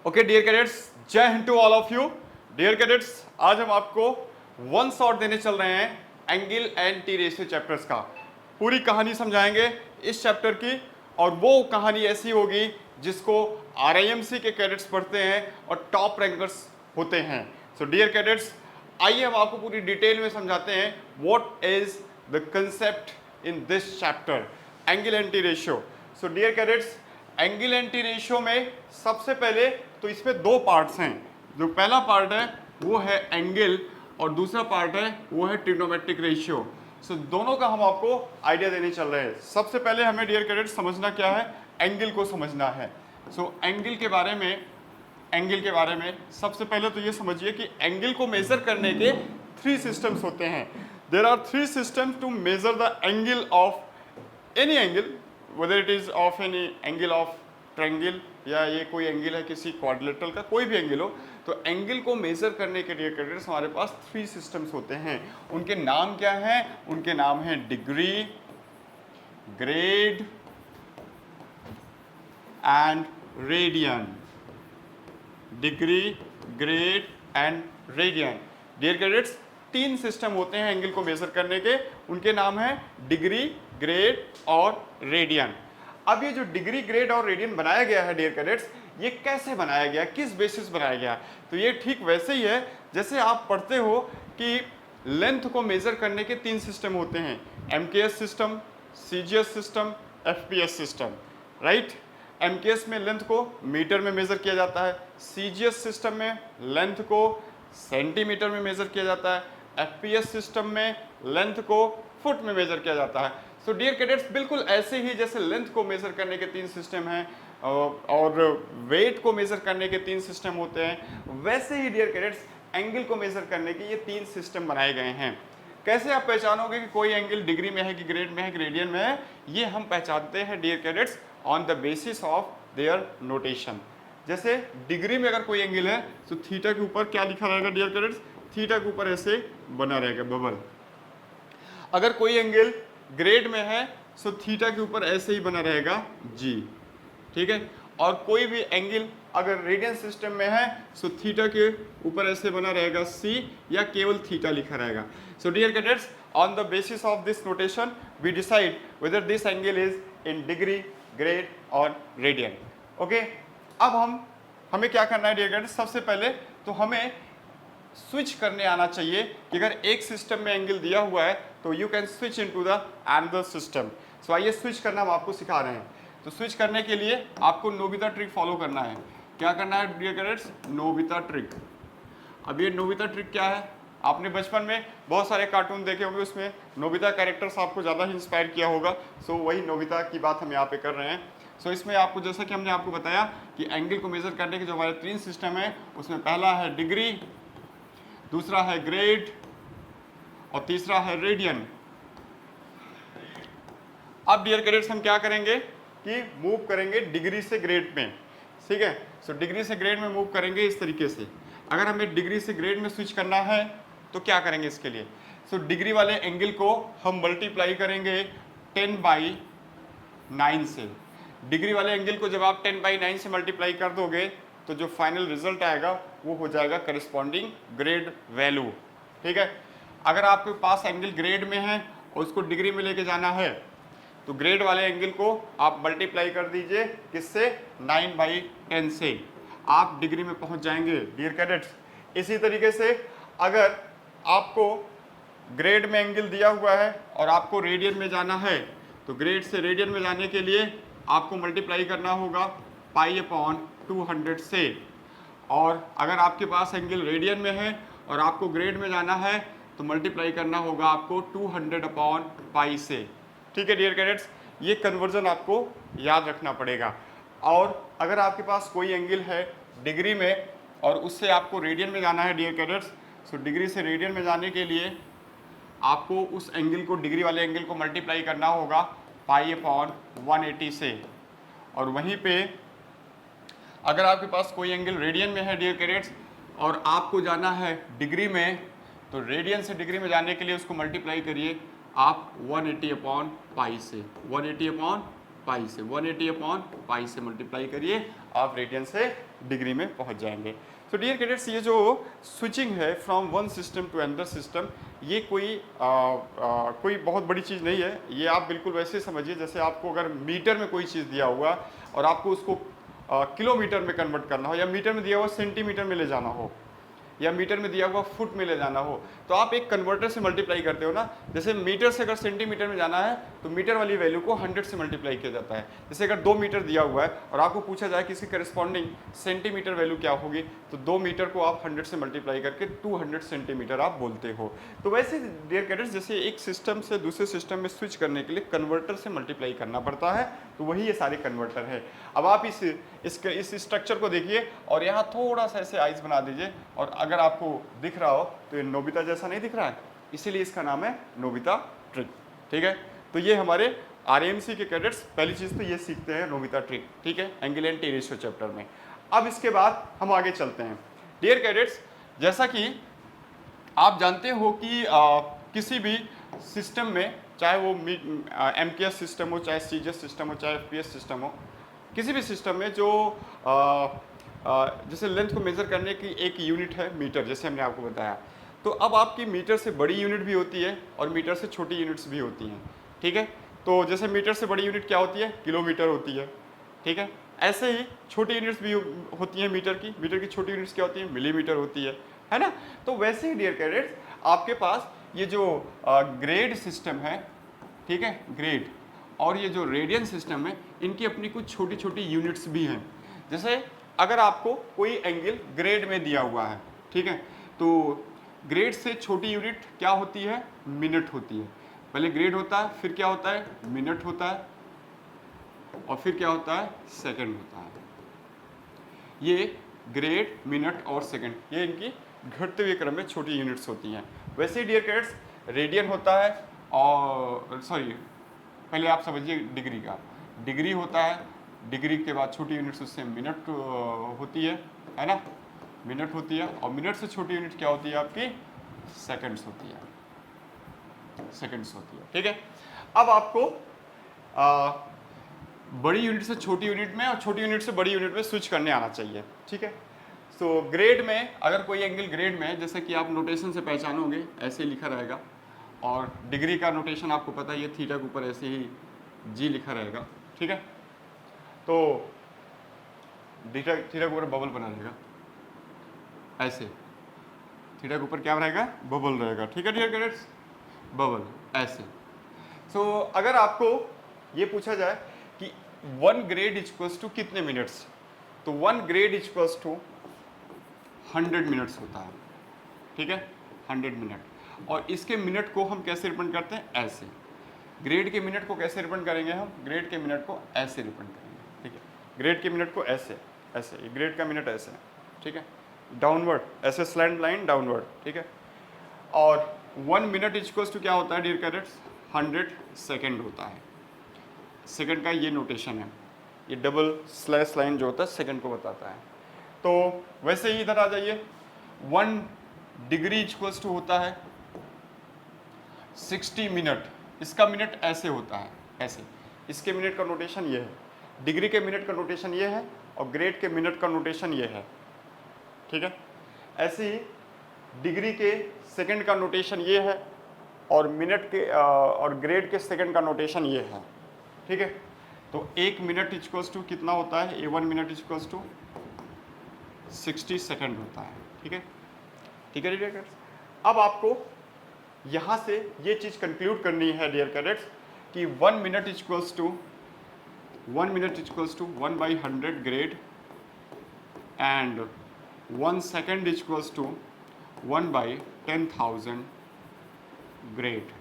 Okay dear cadets, जय हिंद to all of you. Dear cadets, आज हम आपको वन शॉट देने चल रहे हैं angle and T ratio chapters का। पूरी कहानी समझाएंगे इस चैप्टर की, और वो कहानी ऐसी होगी जिसको आरआईएमसी के कैडेट्स पढ़ते हैं और टॉप रैंकर्स होते हैं। सो डियर कैडेट्स, आइए हम आपको पूरी डिटेल में समझाते हैं what is the concept in this chapter angle and T ratio. So dear cadets, angle and T ratio में सबसे पहले तो इसमें दो पार्ट्स हैं। जो पहला पार्ट है वो है एंगल और दूसरा पार्ट है वो है ट्रिग्नोमेट्रिक रेशियो। सो दोनों का हम आपको आइडिया देने चल रहे हैं। सबसे पहले हमें डियर कैडेट्स समझना क्या है, एंगल को समझना है। सो एंगल के बारे में सबसे पहले तो ये समझिए कि एंगल को मेजर करने के थ्री सिस्टम्स होते हैं। There are three systems to measure the angle of any angle, whether it is of any angle of triangle या ये कोई एंगल है किसी क्वाड्रिलेटरल का, कोई भी एंगल हो, तो एंगल को मेजर करने के लिए कैडेट्स हमारे पास थ्री सिस्टम्स होते हैं। उनके नाम क्या हैं? उनके नाम हैं degree, grade and radian. Degree, grade and radian. Dear cadets, तीन सिस्टम होते हैं एंगल को मेजर करने के, उनके नाम है डिग्री, ग्रेड और रेडियन। अब ये जो डिग्री, ग्रेड और रेडियन बनाया गया है डियर कैडेट्स, ये कैसे बनाया गया, किस बेसिस बनाया गया? तो ये ठीक वैसे ही है जैसे आप पढ़ते हो कि लेंथ को मेजर करने के तीन सिस्टम होते हैं, MKS system, CGS system, FPS system, right. MKS में लेंथ को मीटर में मेजर किया जाता है, सीजीएस सिस्टम में लेंथ को सेंटीमीटर में मेजर किया जाता है, एफपीएस सिस्टम में लेंथ को फुट में मेजर किया जाता है। सो डियर कैडेट्स, बिल्कुल ऐसे ही जैसे लेंथ को मेजर करने के तीन सिस्टम हैं और वेट को मेजर करने के तीन सिस्टम होते हैं, वैसे ही डियर कैडेट्स एंगल को मेजर करने के ये तीन सिस्टम बनाए गए हैं। कैसे आप पहचानोगे कि कोई एंगल डिग्री में है कि ग्रेड में है कि रेडियन में है? ये हम पहचानते हैं dear cadets on the basis of their notation. जैसे डिग्री में अगर कोई एंगल है तो थीटा के ऊपर क्या लिखा रहेगा डियर कैडेट्स? थीटा के ऊपर ऐसे बना रहेगा बबल। अगर कोई एंगल ग्रेड में है तो थीटा के ऊपर ऐसे ही बना रहेगा जी, ठीक है। और कोई भी एंगल अगर रेडियन सिस्टम में है तो थीटा के ऊपर ऐसे बना रहेगा सी, या केवल थीटा लिखा रहेगा। So dear cadets, on the basis of this notation we decide whether this angle is in degree, grade और रेडियन। ओके, अब हमें क्या करना है डियर कैडेट्स? सबसे पहले तो हमें स्विच करने आना चाहिए कि अगर एक सिस्टम में एंगल दिया हुआ है तो you can switch into the another system. So आइए स्विच करना हम आपको सिखा रहे हैं। तो स्विच करने के लिए आपको नोबिता ट्रिक फॉलो करना है। क्या करना है डियर कैडेट्स? Nobita trick. अब ये नोबिता ट्रिक क्या है? आपने बचपन में बहुत सारे कार्टून देखे होंगे, उसमें नोबिता कैरेक्टर्स आपको ज़्यादा ही इंस्पायर किया होगा। सो वही नोबिता की बात हम यहाँ पे कर रहे हैं। सो इसमें आपको, जैसा कि हमने आपको बताया कि एंगल को मेजर करने के जो हमारे तीन सिस्टम है, उसमें पहला है डिग्री, दूसरा है ग्रेड और तीसरा है रेडियन। अब डियर कैडेट्स हम क्या करेंगे कि मूव करेंगे डिग्री से ग्रेड में, ठीक है। सो डिग्री से ग्रेड में मूव करेंगे इस तरीके से। अगर हमें डिग्री से ग्रेड में स्विच करना है तो क्या करेंगे इसके लिए? सो डिग्री वाले एंगल को हम मल्टीप्लाई करेंगे 10/9 से। डिग्री वाले एंगल को जब आप 10/9 से मल्टीप्लाई कर दोगे तो जो फाइनल रिजल्ट आएगा वो हो जाएगा करस्पॉन्डिंग ग्रेड वैल्यू, ठीक है। अगर आपके पास एंगल ग्रेड में है और उसको डिग्री में लेके जाना है तो ग्रेड वाले एंगल को आप मल्टीप्लाई कर दीजिए किससे? 9/10 से, आप डिग्री में पहुंच जाएंगे डियर कैडेट्स। इसी तरीके से अगर आपको ग्रेड में एंगल दिया हुआ है और आपको रेडियन में जाना है तो ग्रेड से रेडियन में जाने के लिए आपको मल्टीप्लाई करना होगा पाई/200 से। और अगर आपके पास एंगल रेडियन में है और आपको ग्रेड में जाना है तो मल्टीप्लाई करना होगा आपको 200/पाई से, ठीक है डियर कैडेट्स। ये कन्वर्जन आपको याद रखना पड़ेगा। और अगर आपके पास कोई एंगल है डिग्री में और उससे आपको रेडियन में जाना है डियर कैडेट्स, सो डिग्री से रेडियन में जाने के लिए आपको उस एंगल को, डिग्री वाले एंगल को मल्टीप्लाई करना होगा पाई/180 से। और वहीं पे अगर आपके पास कोई एंगल रेडियन में है डियर कैडेट्स और आपको जाना है डिग्री में, तो रेडियन से डिग्री में जाने के लिए उसको मल्टीप्लाई करिए आप 180/पाई से, 180/पाई पाई से, 180 अपॉन पाई से मल्टीप्लाई करिए, आप रेडियन से डिग्री में पहुंच जाएंगे। तो डियर कैडेट्स, ये जो स्विचिंग है from one system to another system, ये कोई बहुत बड़ी चीज़ नहीं है। ये आप बिल्कुल वैसे समझिए जैसे आपको अगर मीटर में कोई चीज़ दिया हुआ और आपको उसको किलोमीटर में कन्वर्ट करना हो, या मीटर में दिया हुआ सेंटीमीटर में ले जाना हो, या मीटर में दिया हुआ फुट में ले जाना हो, तो आप एक कन्वर्टर से मल्टीप्लाई करते हो ना। जैसे मीटर से अगर सेंटीमीटर में जाना है तो मीटर वाली वैल्यू को 100 से मल्टीप्लाई किया जाता है। जैसे अगर 2 मीटर दिया हुआ है और आपको पूछा जाए कि इसकी करस्पॉन्डिंग सेंटीमीटर वैल्यू क्या होगी, तो 2 मीटर को आप 100 से मल्टीप्लाई करके 200 सेंटीमीटर आप बोलते हो। तो वैसे डियर कैडेट्स, जैसे एक सिस्टम से दूसरे सिस्टम में स्विच करने के लिए कन्वर्टर से मल्टीप्लाई करना पड़ता है, तो वही ये सारे कन्वर्टर है। अब आप इस स्ट्रक्चर को देखिए और यहाँ थोड़ा सा ऐसे आइस बना दीजिए, और अगर आपको दिख रहा हो तो ये नोबिता जैसा नहीं दिख रहा है, इसीलिए इसका नाम है नोबिता ट्री। ठीक है, तो ये हमारे आरएमसी के कैडेट्स पहली चीज़ तो ये सीखते हैं नोबिता ट्री। ठीक है, angle and T ratio chapter में। अब इसके बाद हम आगे चलते हैं। डियर कैडेट्स, जैसा कि आप जानते हो कि किसी भी सिस्टम में, चाहे वो MKS सिस्टम हो, चाहे CGS सिस्टम हो, चाहे FPS सिस्टम हो, किसी भी सिस्टम में जो जैसे लेंथ को मेज़र करने की एक यूनिट है मीटर, जैसे हमने आपको बताया। तो अब आपकी मीटर से बड़ी यूनिट भी होती है और मीटर से छोटी यूनिट्स भी होती हैं। ठीक है, तो जैसे मीटर से बड़ी यूनिट क्या होती है, किलोमीटर होती है। ठीक है, ऐसे ही छोटी यूनिट्स भी होती हैं मीटर की छोटी यूनिट्स क्या होती हैं, मिलीमीटर होती है ना। तो वैसे ही डियर कैडेट्स, आपके पास ये जो ग्रेड सिस्टम है, ठीक है, ग्रेड, और ये जो रेडियन सिस्टम है, इनकी अपनी कुछ छोटी छोटी यूनिट्स भी हैं। जैसे अगर आपको कोई एंगल ग्रेड में दिया हुआ है, ठीक है, तो ग्रेड से छोटी यूनिट क्या होती है, मिनट होती है। पहले ग्रेड होता है, फिर क्या होता है, मिनट होता है, और फिर क्या होता है, सेकंड होता है। ये ग्रेड, मिनट और सेकंड, ये इनकी घटते हुए क्रम में छोटी यूनिट्स होती हैं। वैसे ही डियर कैडेट्स, रेडियन होता है, और सॉरी, पहले आप समझिए डिग्री का, डिग्री होता है, डिग्री के बाद छोटी यूनिट्स उससे मिनट होती है ना, मिनट होती है, और मिनट से छोटी यूनिट क्या होती है आपकी, सेकंड्स होती है, सेकंड्स होती है। ठीक है, अब आपको बड़ी यूनिट से छोटी यूनिट में और छोटी यूनिट से बड़ी यूनिट में स्विच करने आना चाहिए। ठीक है, तो ग्रेड में अगर कोई एंगल ग्रेड में है, जैसे कि आप नोटेशन से पहचानोगे, ऐसे लिखा रहेगा, और डिग्री का नोटेशन आपको पता है, ये थीटा के ऊपर ऐसे ही जी लिखा रहेगा। ठीक है, तो थीटा के ऊपर बबल बना रहेगा, ऐसे थीटा के ऊपर क्या रहेगा, बबल रहेगा। ठीक है डियर कैडेट्स, बबल ऐसे। सो अगर आपको ये पूछा जाए कि 1 ग्रेड इक्वल्स टू कितने मिनट्स, तो 1 ग्रेड इक्वल्स टू 100 मिनट्स होता है। ठीक है, 100 मिनट, और इसके मिनट को हम कैसे रिप्रेजेंट करते हैं, ऐसे। ग्रेड के मिनट को कैसे रिप्रेजेंट करेंगे हम, ग्रेड के मिनट को ऐसे रिप्रेजेंट करेंगे। ठीक है, ग्रेड के मिनट को ऐसे, ऐसे, ग्रेड का मिनट ऐसे। ठीक है, डाउनवर्ड, ऐसे स्लैंट लाइन डाउनवर्ड। ठीक है, और 1 मिनट इक्वल्स टू क्या होता है डियर कैडेट्स, 100 सेकेंड होता है। सेकेंड का ये नोटेशन है, ये डबल स्लैश लाइन जो होता है सेकेंड को बताता है। तो वैसे ही इधर आ जाइए, 1 डिग्री इक्वल्स टू होता है 60 मिनट। इसका मिनट ऐसे होता है, ऐसे, इसके मिनट का नोटेशन ये है, डिग्री के मिनट का नोटेशन ये है, और ग्रेड के मिनट का नोटेशन ये है। ठीक है, ऐसे ही डिग्री के सेकंड का नोटेशन ये है, और मिनट के और ग्रेड के सेकंड का नोटेशन ये है। ठीक है, तो 1 मिनट इक्वल्स टू कितना होता है, 1 मिनट इक्वल्स टू 60 सेकंड होता है। ठीक है, ठीक है डियर कैडेट्स, अब आपको यहाँ से ये चीज़ कंक्लूड करनी है डियर कैडेट्स कि 1 minute equals to 1/100 grade, and 1 second equals to 1/10,000 grade.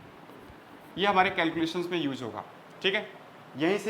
ये हमारे कैलकुलेशंस में यूज होगा। ठीक है, यहीं से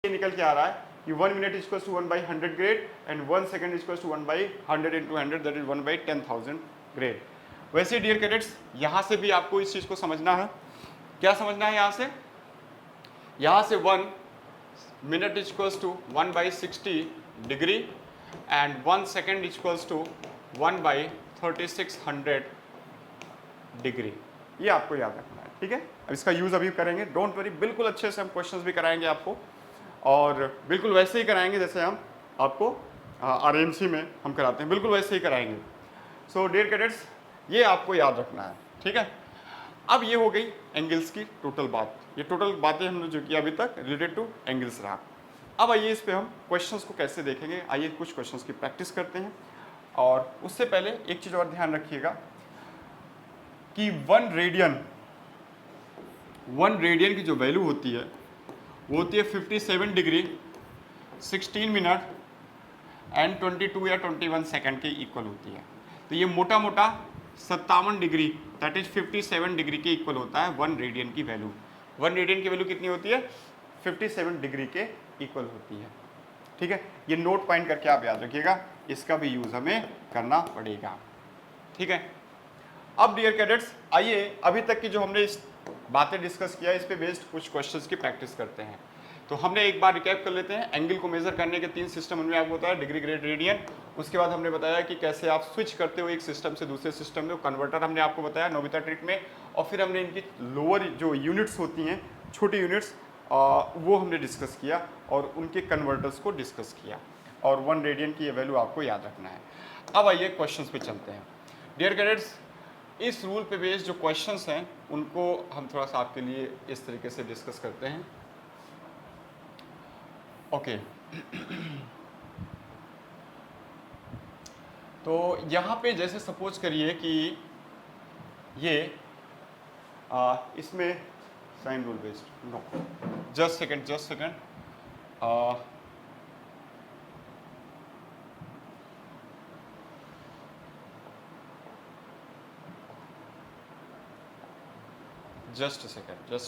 ये निकल के आ रहा है कि 1 minute equals to 1/100 grade and 1 second equals to 1/100 into 100 that is 1/10,000 grade. वैसे डियर कैडेट्स यहाँ से भी आपको इस चीज को समझना है। क्या समझना है यहाँ से 1 minute equals to 1/60 degree and 1 second equals to 1/3600 degree. ये आपको याद रखना है, ठीक है। अब इसका यूज अभी करेंगे, डोंट वरी, बिल्कुल अच्छे से हम क्वेश्चंस भी कराएंगे आपको और बिल्कुल वैसे ही कराएंगे जैसे हम आपको आरएमसी में हम कराते हैं, बिल्कुल वैसे ही कराएंगे। सो डियर कैडेट्स ये आपको याद रखना है, ठीक है। अब ये हो गई एंगल्स की टोटल बात, ये टोटल बातें हमने जो किया अभी तक रिलेटेड टू एंगल्स रहा। अब आइए इस पे हम क्वेश्चंस को कैसे देखेंगे, आइए कुछ क्वेश्चंस की प्रैक्टिस करते हैं। और उससे पहले एक चीज़ और ध्यान रखिएगा कि 1 रेडियन की जो वैल्यू होती है वो होती है 57 डिग्री 16 मिनट एंड 22 या 21 सेकंड के इक्वल होती है। तो ये मोटा मोटा 57 डिग्री दैट इज 57 डिग्री के इक्वल होता है 1 रेडियन की वैल्यू। 1 रेडियन की वैल्यू कितनी होती है? 57 डिग्री के इक्वल होती है, ठीक है। ये नोट पॉइंट करके आप याद रखिएगा, इसका भी यूज हमें करना पड़ेगा, ठीक है। अब डियर कैडेट्स आइए अभी तक की जो हमने इस बातें डिस्कस किया इस पे बेस्ड कुछ क्वेश्चंस की प्रैक्टिस करते हैं। तो हमने एक बार रिकैप कर लेते हैं। एंगल को मेजर करने के 3 सिस्टम उनमें आपको बताया, डिग्री, ग्रेड, रेडियन। उसके बाद हमने बताया कि कैसे आप स्विच करते हो एक सिस्टम से दूसरे सिस्टम में, कन्वर्टर हमने आपको बताया नोबिता ट्रिक में। और फिर हमने इनकी लोअर जो यूनिट्स होती हैं, छोटी यूनिट्स, वो हमने डिस्कस किया और उनके कन्वर्टर्स को डिस्कस किया। और 1 रेडियन की ये वैल्यू आपको याद रखना है। अब आइए क्वेश्चंस पे चलते हैं। डियर कैडेट्स इस रूल पे बेस्ड जो क्वेश्चंस हैं उनको हम थोड़ा सा आपके लिए इस तरीके से डिस्कस करते हैं। ओके तो यहाँ पे जैसे सपोज करिए कि ये इसमें sine rule based, no just second just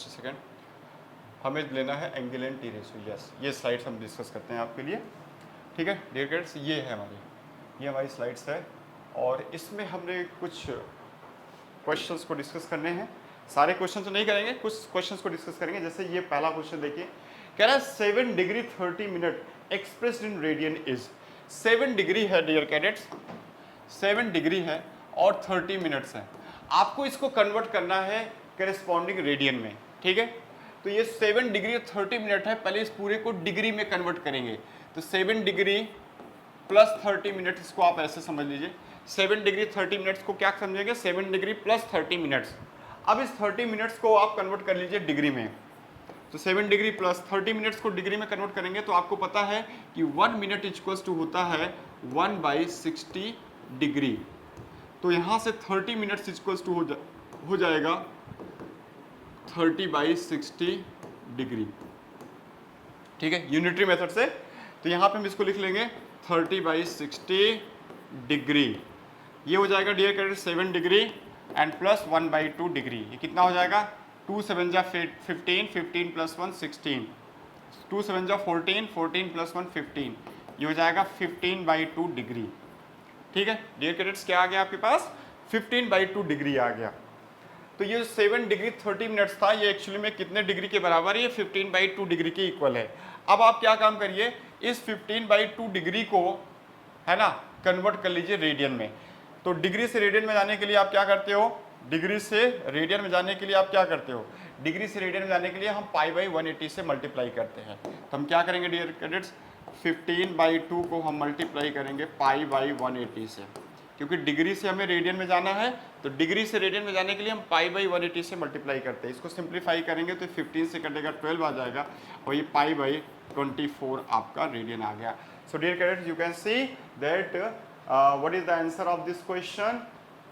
second हमें लेना है angle and T ratio. Yes, ये स्लाइड्स हम डिस्कस करते हैं आपके लिए, ठीक है डियर कैडेट्स। ये है हमारी स्लाइड्स है और इसमें हमने कुछ क्वेश्चंस को डिस्कस करने हैं। सारे क्वेश्चन तो नहीं करेंगे, कुछ क्वेश्चंस को डिस्कस करेंगे। जैसे ये पहला क्वेश्चन देखिए, कह रहा है 7 degree 30 minute expressed in radian is. 7 degree है डियर कैडेट्स, 7 डिग्री है और 30 मिनट्स है। आपको इसको कन्वर्ट करना है करेस्पॉन्डिंग रेडियन में, ठीक है। तो ये 7 डिग्री 30 मिनट है, पहले इस पूरे को डिग्री में कन्वर्ट करेंगे। तो 7 डिग्री प्लस 30 मिनट, इसको आप ऐसे समझ लीजिए। 7 डिग्री 30 मिनट्स को क्या समझेंगे? 7 डिग्री प्लस 30 मिनट्स। अब इस 30 मिनट्स को आप कन्वर्ट कर लीजिए डिग्री में। तो 7 डिग्री प्लस 30 मिनट्स को डिग्री में कन्वर्ट करेंगे तो आपको पता है कि 1 मिनट इक्वल्स टू होता है 1/60 डिग्री। तो यहाँ से 30 मिनट्स इक्वल्स टू हो जाएगा 30/60 डिग्री, ठीक है, यूनिटरी मेथड से। तो यहाँ पे हम इसको लिख लेंगे 30/60 डिग्री। ये हो जाएगा dear cadet 7 degree and plus 1/2 degree. ये कितना हो जाएगा? 2 7 जा 15, 15 प्लस 1 16, 2 7 जा 14, 14 प्लस 1 15। ये हो जाएगा 15/2 डिग्री, ठीक है डियर कैडेट्स। क्या आ गया आपके पास? 15/2 डिग्री आ गया। तो ये 7 डिग्री 30 मिनट्स था, ये एक्चुअली में कितने डिग्री के बराबर है? ये 15/2 डिग्री के इक्वल है। अब आप क्या काम करिए, इस 15/2 डिग्री को है ना कन्वर्ट कर लीजिए रेडियन में। तो डिग्री से रेडियन में जाने के लिए आप क्या करते हो? डिग्री से रेडियन में जाने के लिए आप क्या करते हो? डिग्री से रेडियन में जाने के लिए हम π/180 से मल्टीप्लाई करते हैं। तो हम क्या करेंगे डियर कैडेट्स? 15/2 को हम मल्टीप्लाई करेंगे π/180 से, क्योंकि डिग्री से हमें रेडियन में जाना है। तो डिग्री से रेडियन में जाने के लिए हम π/180 से मल्टीप्लाई करते हैं। इसको सिंप्लीफाई करेंगे तो 15 से कटेगा 12 आ जाएगा और ये π/24 आपका रेडियन आ गया। So dear cadets you can see that what is the answer of this question?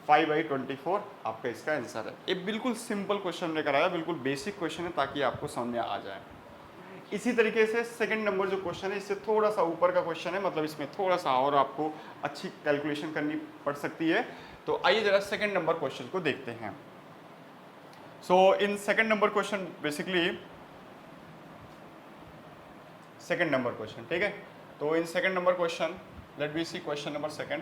5/24 आपका इसका आंसर है। ये बिल्कुल सिंपल क्वेश्चन लेकर आया, बिल्कुल बेसिक क्वेश्चन है ताकि आपको समझ में आ जाए। इसी तरीके से सेकंड नंबर जो क्वेश्चन है इससे थोड़ा सा ऊपर का क्वेश्चन है, मतलब इसमें थोड़ा सा और आपको अच्छी कैलकुलेशन करनी पड़ सकती है। तो आइए जरा सेकंड नंबर क्वेश्चन को देखते हैं। So in second number question basically second number question, ठीक है। तो in second number question let be see question number second.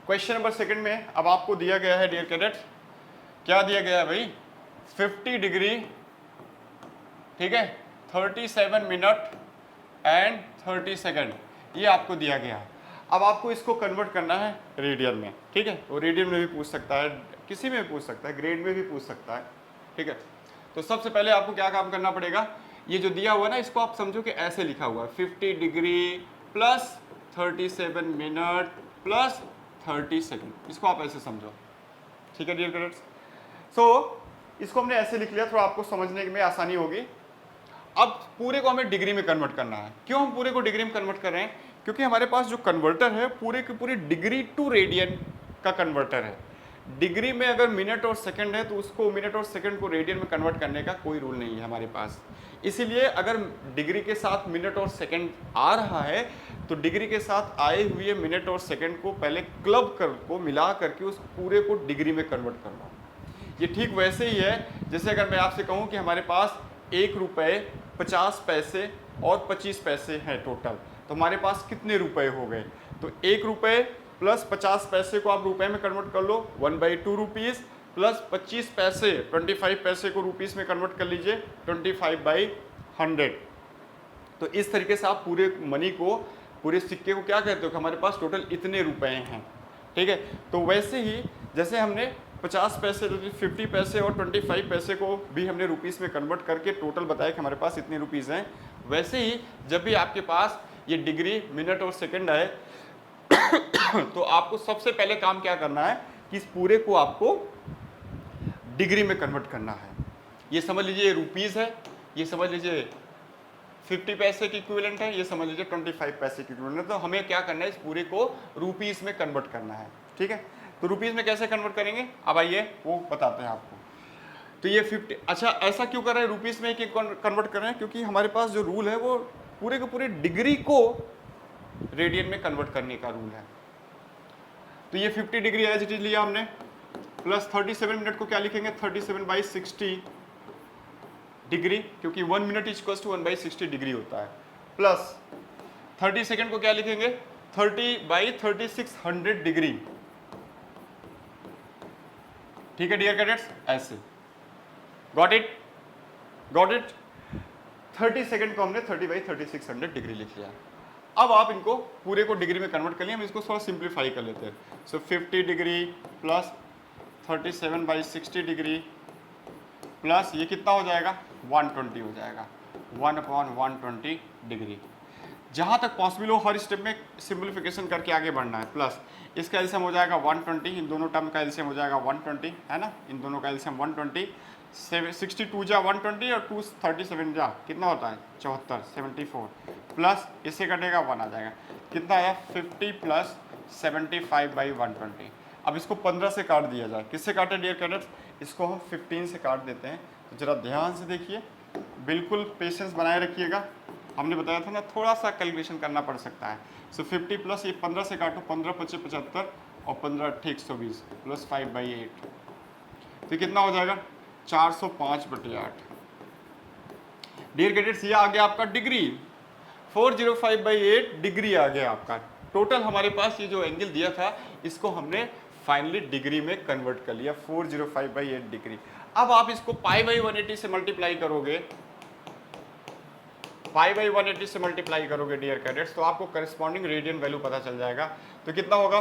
Question number second में अब आपको दिया गया है डियर कैडेट्स, क्या दिया गया है भाई, 50 डिग्री, ठीक है, 37 मिनट एंड 30 सेकंड, ये आपको दिया गया है। अब आपको इसको कन्वर्ट करना है रेडियन में, ठीक है। तो रेडियन में भी पूछ सकता है, किसी में भी पूछ सकता है, ग्रेड में भी पूछ सकता है, ठीक है। तो सबसे पहले आपको क्या काम करना पड़ेगा, ये जो दिया हुआ ना इसको आप समझो कि ऐसे लिखा हुआ है 50 degree plus 37 minute plus 30 second, इसको आप ऐसे समझो, ठीक है डियर कैडेट्स। सो इसको हमने ऐसे लिख लिया, थोड़ा आपको समझने में आसानी होगी। अब पूरे को हमें डिग्री में कन्वर्ट करना है। क्यों हम पूरे को डिग्री में कन्वर्ट कर रहे हैं, क्योंकि हमारे पास जो कन्वर्टर है पूरे की पूरी डिग्री टू रेडियन का कन्वर्टर है। डिग्री में अगर मिनट और सेकंड है तो उसको मिनट और सेकंड को रेडियन में कन्वर्ट करने का कोई रूल नहीं है हमारे पास। इसीलिए अगर डिग्री के साथ मिनट और सेकंड आ रहा है तो डिग्री के साथ आए हुए मिनट और सेकंड को पहले क्लब कर को मिला करके उस पूरे को डिग्री में कन्वर्ट करना। ये ठीक वैसे ही है जैसे अगर मैं आपसे कहूँ कि हमारे पास 1 रुपये 50 पैसे और 25 पैसे हैं टोटल, तो हमारे पास कितने रुपए हो गए। तो 1 रुपये प्लस 50 पैसे को आप रुपए में कन्वर्ट कर लो 1/2 रुपीज़, प्लस 25 पैसे 25 पैसे को रुपीस में कन्वर्ट कर लीजिए 25/100। तो इस तरीके से आप पूरे मनी को, पूरे सिक्के को क्या कहते हो कि हमारे पास टोटल इतने रुपए हैं, ठीक है। तो वैसे ही जैसे हमने 50 पैसे 50 पैसे और 25 पैसे को भी हमने रुपीस में कन्वर्ट करके टोटल बताया कि हमारे पास इतने रुपीस हैं, वैसे ही जब भी आपके पास ये डिग्री मिनट और सेकंड है तो आपको सबसे पहले काम क्या करना है कि इस पूरे को आपको डिग्री में कन्वर्ट करना है। ये समझ लीजिए रुपीस है, ये समझ लीजिए 50 पैसे की इक्विवेलेंट है, ये समझ लीजिए 25 पैसे की इक्विवेलेंट है। तो हमें क्या करना है, इस पूरे को रुपीस में कन्वर्ट करना है, ठीक है। तो रुपीस में कैसे कन्वर्ट करेंगे, अब आइए वो बताते हैं आपको। तो ये 50, अच्छा ऐसा क्यों कर रहे हैं रुपीस में कि कन्वर्ट कर रहे हैं, क्योंकि हमारे पास जो रूल है वो पूरे के पूरे डिग्री को रेडियन में कन्वर्ट करने का रूल है। तो ये 50 डिग्री एज इट इज लिया हमने, प्लस 37 मिनट को क्या लिखेंगे 37/60 डिग्री, क्योंकि 1 मिनट इक्वल्स टू 1/60 डिग्री होता है, प्लस 30 सेकंड को क्या लिखेंगे 30/3600 डिग्री, ठीक है डियर कैडेट्स, ऐसे got it, got it. 30 second को हमने 30/3600 डिग्री लिख लिया। अब आप इनको पूरे को डिग्री में कन्वर्ट कर लिया, हम इसको थोड़ा सिंप्लीफाई कर लेते हैं। सो 50 डिग्री प्लस 37/60 डिग्री प्लस ये कितना हो जाएगा 120 हो जाएगा, 1/120 डिग्री। जहाँ तक पॉसिबल हो हर स्टेप में सिंप्लीफिकेशन करके आगे बढ़ना है। प्लस इसका एलसीएम हो जाएगा 120, इन दोनों टर्म का एलसीएम हो जाएगा 120, है ना, इन दोनों का एलसीएम 120, 62 जा 120 और 237 जा कितना होता है 74, 74 प्लस इससे कटेगा 1 आ जाएगा, कितना आया 50 प्लस 75/120। अब इसको 15 से काट दिया जाए, किससे काटे डियर कैडेट्स, इसको हम 15 से काट देते हैं। तो जरा ध्यान से देखिए, बिल्कुल पेशेंस बनाए रखिएगा, हमने बताया था ना थोड़ा सा कैलकुलेशन करना पड़ सकता है। सो 50 प्लस ये 15 से काटो, 15 × 5 = 75 और 15 × 8 = 120 प्लस 5/8, तो कितना हो जाएगा 405/8। डियर कैडेट्स ये आ गया आपका डिग्री, 405/8 डिग्री आ गया आपका। टोटल हमारे पास ये जो एंगल दिया था इसको हमने फाइनली डिग्री में कन्वर्ट कर लिया 405/8 डिग्री। अब आप इसको π/180 से मल्टीप्लाई करोगे, π/180 से मल्टीप्लाई करोगे डियर कैडेट्स, तो आपको करस्पॉन्डिंग रेडियन वैल्यू पता चल जाएगा। तो कितना होगा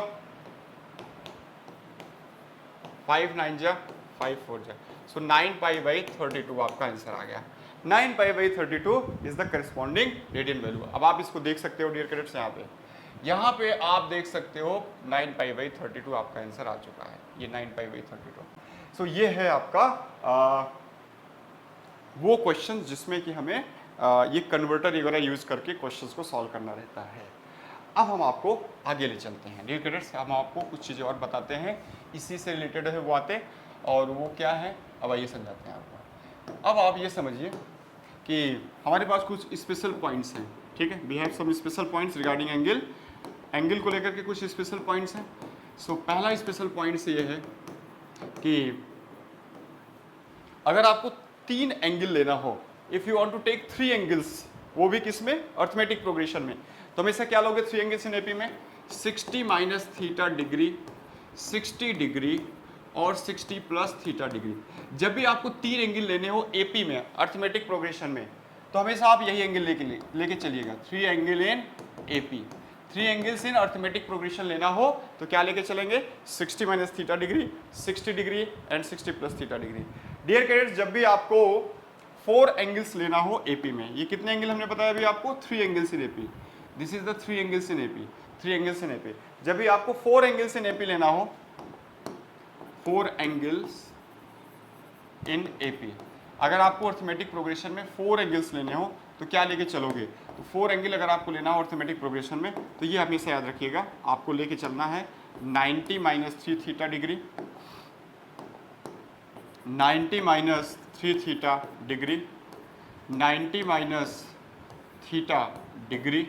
5 9 जा 5 4 जा, सो 9π/32 आपका आंसर आ गया। 9π/32 is the corresponding radian value. अब आप इसको देख सकते हो डियर कैडेट्स, यहाँ पे आप देख सकते हो 9π/32 आपका आंसर आ चुका है, ये 9π/32। सो ये है आपका वो क्वेश्चन जिसमें कि हमें ये कन्वर्टर वगैरह यूज़ करके क्वेश्चंस को सॉल्व करना रहता है। अब हम आपको आगे ले चलते हैं डियर कैडेट्स, हम आपको कुछ चीज़ें और बताते हैं इसी से रिलेटेड है वो आते, और वो क्या है अब आइए समझाते हैं आपको। अब आप ये समझिए कि हमारे पास कुछ स्पेशल पॉइंट्स हैं, ठीक है, we have some special points regarding angle, angle को लेकर के कुछ स्पेशल पॉइंट्स हैं। सो पहला स्पेशल पॉइंट्स ये है कि अगर आपको 3 एंगल लेना हो, if you want to take 3 angles, वो भी किस में, अर्थमेटिक प्रोग्रेशन में, तो हमेशा क्या लोगे 3 एंगल्स इन एपी में, 60 माइनस थीटा डिग्री, 60 डिग्री और 60 प्लस थीटा डिग्री। जब भी आपको 3 एंगल लेने हो एपी में, अर्थमेटिक प्रोग्रेशन में, तो हमेशा आप यही एंगल लेके चलिएगा, 3 angle in AP. 3 angles in arithmetic progression लेना हो तो क्या लेके चलेंगे, 60 minus theta degree, 60 degree and 60 plus theta degree. Dear cadets, जब भी आपको 4 एंगल्स लेना हो एपी में, ये कितने एंगल हमने बताया अभी आपको, 3 angles in AP, this is the 3 angles in AP, 3 angles in AP. जब भी आपको 4 एंगल्स इन एपी लेना हो, 4 एंगल्स इन एपी, अगर आपको अर्थमेटिक प्रोग्रेशन में 4 एंगल्स लेने हो तो क्या लेके चलोगे, तो 4 एंगल अगर आपको लेना हो अर्थमेटिक प्रोग्रेशन में, तो ये हमेशा याद रखिएगा, आपको लेके चलना है 90 minus 3 theta degree, 90 minus 3 theta degree, 90 minus theta degree,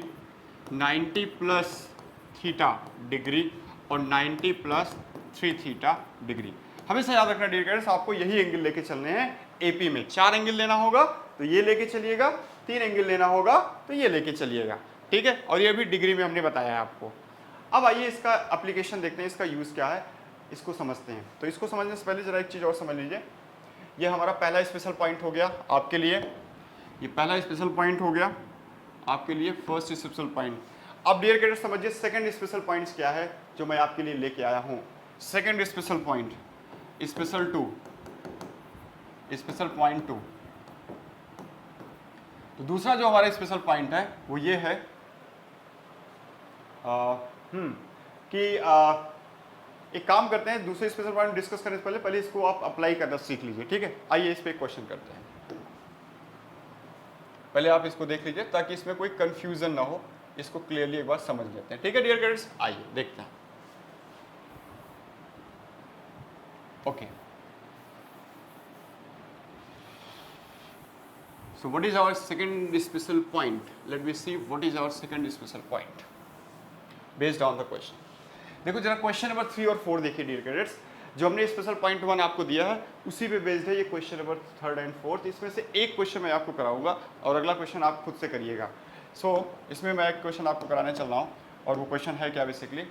90 plus theta degree और 90 प्लस 3 थीटा डिग्री। हमेशा याद रखना डियर कैडेट्स, आपको यही एंगल लेके चलने हैं एपी में। 4 एंगल लेना होगा तो ये लेके चलिएगा, 3 एंगल लेना होगा तो ये लेके चलिएगा, ठीक है। और ये भी डिग्री में हमने बताया है आपको। अब आइए इसका एप्लीकेशन देखते हैं, इसका यूज़ क्या है, इसको समझते हैं। तो इसको समझने से पहले जरा एक चीज़ और समझ लीजिए, ये हमारा पहला स्पेशल पॉइंट हो गया आपके लिए, ये पहला स्पेशल पॉइंट हो गया आपके लिए, फर्स्ट स्पेशल पॉइंट। अब डियर कैडेट्स समझिए सेकंड स्पेशल पॉइंट्स क्या है जो मैं आपके लिए लेके आया हूँ। Second special point, special point 2। तो दूसरा जो हमारा स्पेशल पॉइंट है वो ये है कि एक काम करते हैं, दूसरे स्पेशल पॉइंट डिस्कस करने से पहले इसको आप अप्लाई करना सीख लीजिए, ठीक है। आइए इस पे एक क्वेश्चन करते हैं, पहले आप इसको देख लीजिए ताकि इसमें कोई कंफ्यूजन ना हो, इसको क्लियरली एक बार समझ लेते हैं, ठीक है डियर कैडेट्स। आइए देखते हैं। Okay, so what is our second special point? Let me see what is our second special point based on the question. देखो जरा क्वेश्चन नंबर 3 और 4 देखिए डियर कैडेट्स, जो हमने स्पेशल पॉइंट 1 आपको दिया है उसी पे बेस्ड है ये क्वेश्चन नंबर 3 एंड 4। इसमें से एक क्वेश्चन मैं आपको कराऊंगा और अगला क्वेश्चन आप खुद से करिएगा। इसमें मैं एक क्वेश्चन आपको कराने चल रहा हूँ और वो क्वेश्चन है क्या, बेसिकली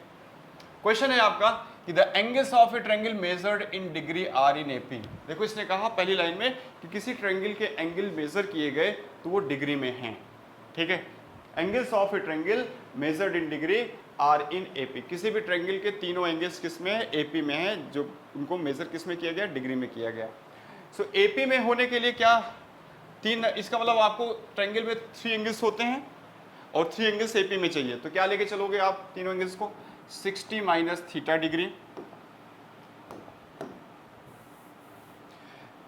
क्वेश्चन है आपका कि the angles of a triangle measured in degree are in AP. देखो इसने कहा पहली लाइन में कि किसी ट्रायंगल के एंगल मेजर किए गए तो वो डिग्री में हैं, ठीक है। Angles of a triangle measured in degree are in AP, किसी भी ट्रायंगल के तीनों एंगल्स किस में है, एपी में है, जो उनको मेजर किस में किया गया, डिग्री में किया गया। सो एपी में होने के लिए क्या तीन, इसका मतलब आपको ट्रायंगल में 3 एंगल्स होते हैं और 3 एंगल्स एपी में चाहिए, तो क्या लेके चलोगे आप तीनों एंगल्स को, 60 माइनस थीटा डिग्री,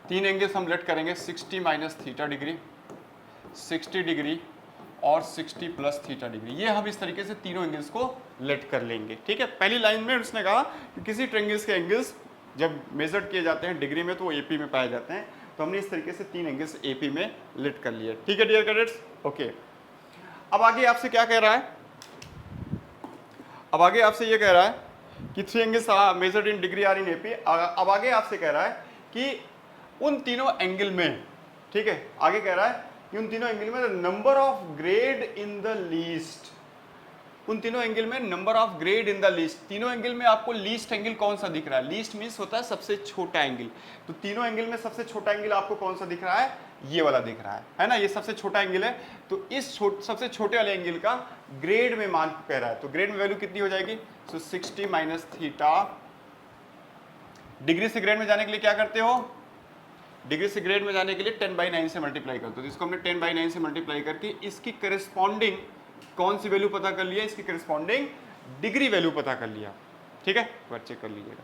3 एंगल्स हम लेट करेंगे, 60 माइनस थीटा डिग्री, 60 डिग्री और 60 प्लस थीटा डिग्री। ये हम इस तरीके से तीनों एंगल्स को लेट कर लेंगे, ठीक है। पहली लाइन में उसने कहा कि किसी ट्रायंगल्स के एंगल्स जब मेजर किए जाते हैं डिग्री में तो वो एपी में पाए जाते हैं, तो हमने इस तरीके से 3 एंगल्स एपी में लेट कर लिए, ठीक है डियर कैडेट्स। ओके, अब आगे आपसे क्या कह रहा है, अब आगे आपसे ये कह रहा है कि 3 angles measured in degree are in AP. अब आगे आपसे कह रहा है कि उन तीनों एंगल में, ठीक है, आगे कह रहा है कि उन तीनों एंगल में number of grade in the least, उन तीनों एंगल में number of grade in the least, तीनों एंगल में आपको लीस्ट एंगल कौन सा दिख रहा है, लीस्ट मीन्स होता है सबसे छोटा एंगल, तो तीनों एंगल में सबसे छोटा एंगल आपको कौन सा दिख रहा है, ये वाला दिख रहा है ना, ये सबसे छोटा एंगल है। तो इस सबसे छोटे वाले एंगल का ग्रेड में मान कह रहा है, तो ग्रेड में वैल्यू कितनी हो जाएगी, सो 60 माइनस थीटा। डिग्री से ग्रेड में जाने के लिए क्या करते हो, डिग्री से ग्रेड में जाने के लिए 10/9 से मल्टीप्लाई करते हो, तो इसको हमने 10/9 से मल्टीप्लाई करके इसकी करस्पॉन्डिंग कौन सी वैल्यू पता कर लिया, इसकी करस्पॉन्डिंग डिग्री वैल्यू पता कर लिया, ठीक है, एक बार चेक कर लीजिएगा,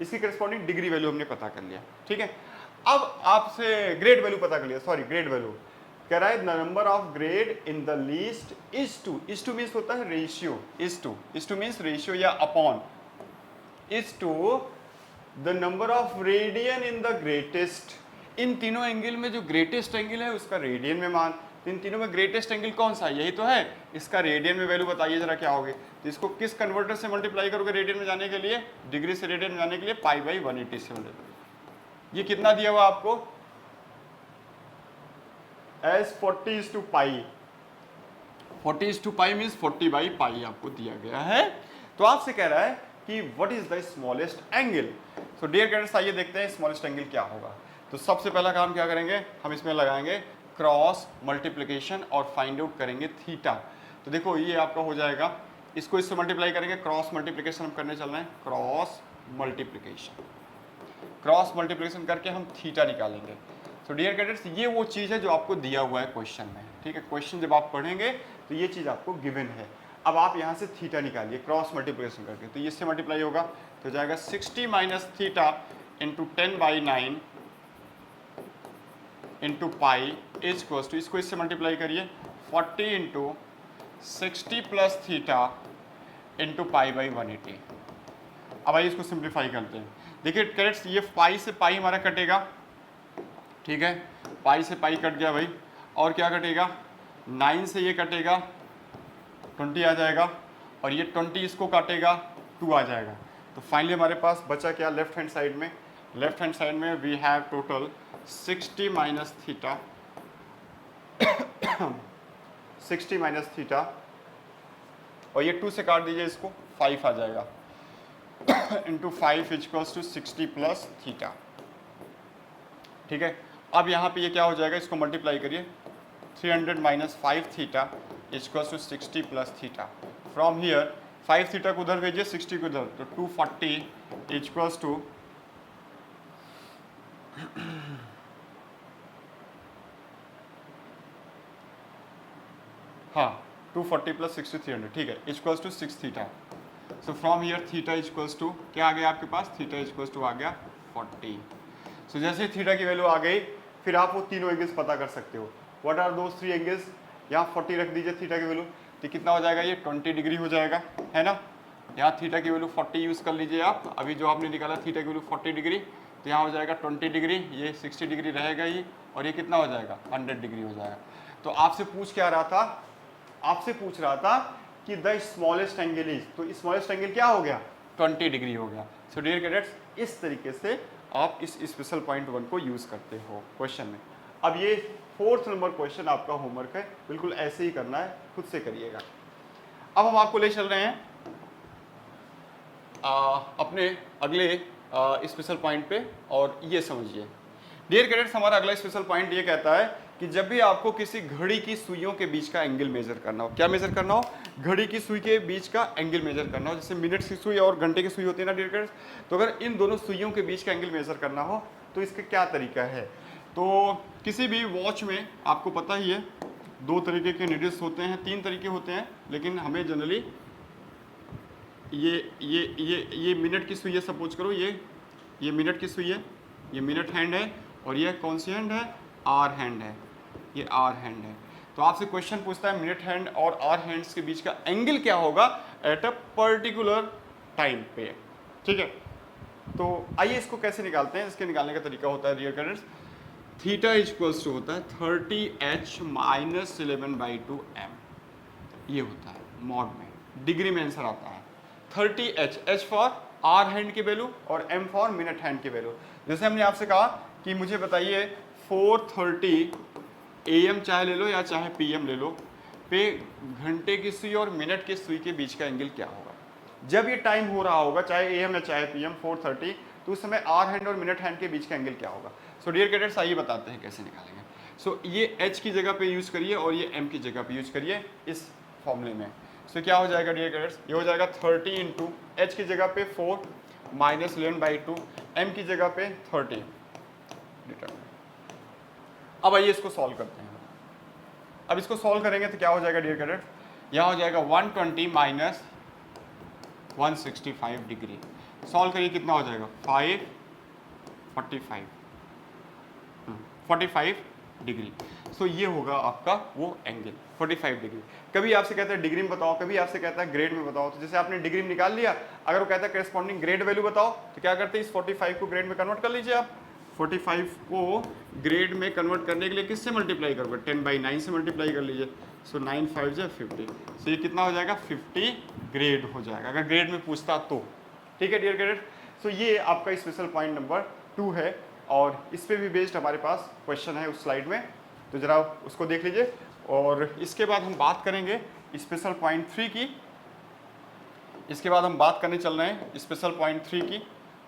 इसकी करस्पॉन्डिंग डिग्री वैल्यू हमने पता कर लिया, ठीक है। अब आपसे ग्रेड वैल्यू पता कर लिया, सॉरी ग्रेड वैल्यू कह रहा है number of grade in the least is to means होता है ratio, is to means ratio या upon, is to the number of radian in the greatest. इन तीनों एंगल में जो ग्रेटेस्ट एंगल है उसका रेडियन में मान, तो इन तीनों में ग्रेटेस्ट एंगल कौन सा है, यही तो है, इसका रेडियन में वैल्यू बताइए जरा क्या होगी। तो इसको किस कन्वर्टर से मल्टीप्लाई करोगे रेडियन में जाने के लिए, डिग्री से रेडियन में जाने के लिए पाई बाई 180 से। ये कितना दिया हुआ आपको एज 40:पाई। 40:पाई मीन्स 40/पाई आपको दिया गया है। तो आपसे कह रहा है कि what is the smallest angle. So dear cadets आइए देखते हैं स्मॉलेस्ट एंगल क्या होगा। तो सबसे पहला काम क्या करेंगे, हम इसमें लगाएंगे क्रॉस मल्टीप्लिकेशन और फाइंड आउट करेंगे थीटा। तो देखो ये आपका हो जाएगा, इसको इससे मल्टीप्लाई करेंगे, क्रॉस मल्टीप्लिकेशन हम करने चल रहे हैं, क्रॉस मल्टीप्लिकेशन। क्रॉस मल्टीप्लिकेशन करके हम थीटा निकालेंगे। तो डियर कैडेट्स ये वो चीज़ है जो आपको दिया हुआ है क्वेश्चन में, ठीक है। क्वेश्चन जब आप पढ़ेंगे तो ये चीज़ आपको गिवन है। अब आप यहाँ से थीटा निकालिए क्रॉस मल्टीप्लिकेशन करके, तो इससे मल्टीप्लाई होगा तो जाएगा 60 minus theta into 10/9 into pi is equals to, इसको इससे मल्टीप्लाई करिए 40 इंटू 60 प्लस थीटा इंटू पाई/180। अब आइए इसको सिंप्लीफाई करते हैं। देखिए कैडेट्स ये पाई से पाई हमारा कटेगा, ठीक है, पाई से पाई कट गया भाई, और क्या कटेगा 9 से ये कटेगा 20 आ जाएगा, और ये 20 इसको काटेगा 2 आ जाएगा। तो फाइनली हमारे पास बचा क्या लेफ्ट हैंड साइड में, लेफ्ट हैंड साइड में we have total 60 minus theta 60 minus theta, और ये 2 से काट दीजिए इसको 5 आ जाएगा into 5 equals to 60 plus theta, ठीक है। अब यहाँ पे ये क्या हो जाएगा, इसको मल्टीप्लाई करिए 300 minus 5 theta equals to 60 plus theta. From here 5 theta को उधर भेजिए, 60 को उधर, तो 240 इक्वल्स टू हाँ 240 प्लस 60 300, ठीक है, इक्वल्स टू 6 थीटा। So from here theta equals to क्या आ गया आपके पास, थीटा इक्वल्स टू आ गया 40। सो जैसे थीटा की वैल्यू आ गई फिर आप वो तीनों एंगल्स पता कर सकते हो। व्हाट आर दोस 3 एंगल्स, यहाँ 40 रख दीजिए थीटा की वैल्यू, तो कितना हो जाएगा, ये 20 डिग्री हो जाएगा, है ना। यहाँ थीटा की वैल्यू 40 यूज़ कर लीजिए आप, अभी जो आपने निकाला थीटा की वैल्यू 40 डिग्री, तो यहाँ हो जाएगा 20 डिग्री, ये 60 डिग्री रहेगा ही, और ये कितना हो जाएगा 100 डिग्री हो जाएगा। तो आपसे पूछ क्या रहा था, आपसे पूछ रहा था कि द स्मॉलेस्ट एंगल इज, तो स्मॉलेस्ट एंगल क्या हो गया 20 डिग्री हो गया। सो डियर कैडेट्स इस तरीके से आप इस स्पेशल पॉइंट 1 को यूज़ करते हो क्वेश्चन में। अब ये 4th नंबर क्वेश्चन आपका होमवर्क है, बिल्कुल ऐसे ही करना है, खुद से करिएगा। अब हम आपको ले चल रहे हैं अपने अगले स्पेशल पॉइंट पे, और ये समझिए डियर कैडेट्स हमारा अगला स्पेशल पॉइंट ये कहता है कि जब भी आपको किसी घड़ी की सुइयों के बीच का एंगल मेजर करना हो, क्या मेजर करना हो, घड़ी की सुई के बीच का एंगल मेजर करना हो, जैसे मिनट की सुई और घंटे की सुई होती है ना डियर कैडेट्स, तो अगर इन दोनों सुइयों के बीच का एंगल मेजर करना हो तो इसका क्या तरीका है। तो किसी भी वॉच में आपको पता ही है 2 तरीके के नीडल्स होते हैं, 3 तरीके होते हैं, लेकिन हमें जनरली ये मिनट की सुई है, सपोज करो ये मिनट की सुई है, ये मिनट हैंड है, और ये कौन सी हैंड है, आर हैंड है, ये आर हैंड है। तो आपसे क्वेश्चन पूछता है मिनट हैंड और आर हैंड्स के बीच का एंगल क्या होगा एट अ पर्टिकुलर टाइम पे, ठीक है। तो आइए इसको कैसे निकालते हैं, इसके निकालने का तरीका होता है dear cadets, theta equals to होता है 30h माइनस 11/2 m, ये होता है मॉड में, डिग्री में आंसर आता है 30h, h for hour hand की वैल्यू और m फॉर मिनट हैंड की वैल्यू। जैसे हमने आपसे कहा कि मुझे बताइए 4:30 AM चाहे ले लो या चाहे PM ले लो, पे घंटे की सुई और मिनट की सुई के बीच का एंगल क्या होगा। जब ये टाइम हो रहा होगा चाहे AM या चाहे PM 4:30, तो उस समय आर हैंड और मिनट हैंड के बीच का एंगल क्या होगा। सो डियर कैडेट्स आइए बताते हैं कैसे निकालेंगे। सो ये h की जगह पे यूज़ करिए और ये m की जगह पे यूज़ करिए इस फॉर्मूले में। सो क्या हो जाएगा डियर कैडेट्स, ये हो जाएगा 30 इंटू h की जगह पे 4 माइनस 11/2, m की जगह पे 30। अब आइए इसको सॉल्व करते हैं। अब इसको सॉल्व करेंगे तो क्या हो जाएगा डियर कैडेट्स, यहाँ हो जाएगा 120 माइनस 165 डिग्री। सॉल्व करिए कितना हो जाएगा 45 डिग्री। सो ये होगा आपका वो एंगल 45 डिग्री। कभी आपसे कहता है डिग्री में बताओ, कभी आपसे कहता है ग्रेड में बताओ। तो जैसे आपने डिग्री में निकाल लिया, अगर वो कहता है करेस्पॉन्डिंग ग्रेड वैल्यू बताओ, तो क्या करते हैं इस 45 को ग्रेड में कन्वर्ट कर लीजिए आप। 45 को ग्रेड में कन्वर्ट करने के लिए किससे मल्टीप्लाई करोगे, 10/9 से मल्टीप्लाई कर लीजिए। सो 9 5 जा 50। सो ये कितना हो जाएगा 50 ग्रेड हो जाएगा अगर ग्रेड में पूछता तो, ठीक है डियर कैडेट। सो ये आपका स्पेशल पॉइंट नंबर 2 है, और इस पे भी बेस्ड हमारे पास क्वेश्चन है उस स्लाइड में। तो जरा उसको देख लीजिए। और इसके बाद हम बात करेंगे स्पेशल पॉइंट 3 की। इसके बाद हम बात करने चल रहे हैं स्पेशल पॉइंट 3 की।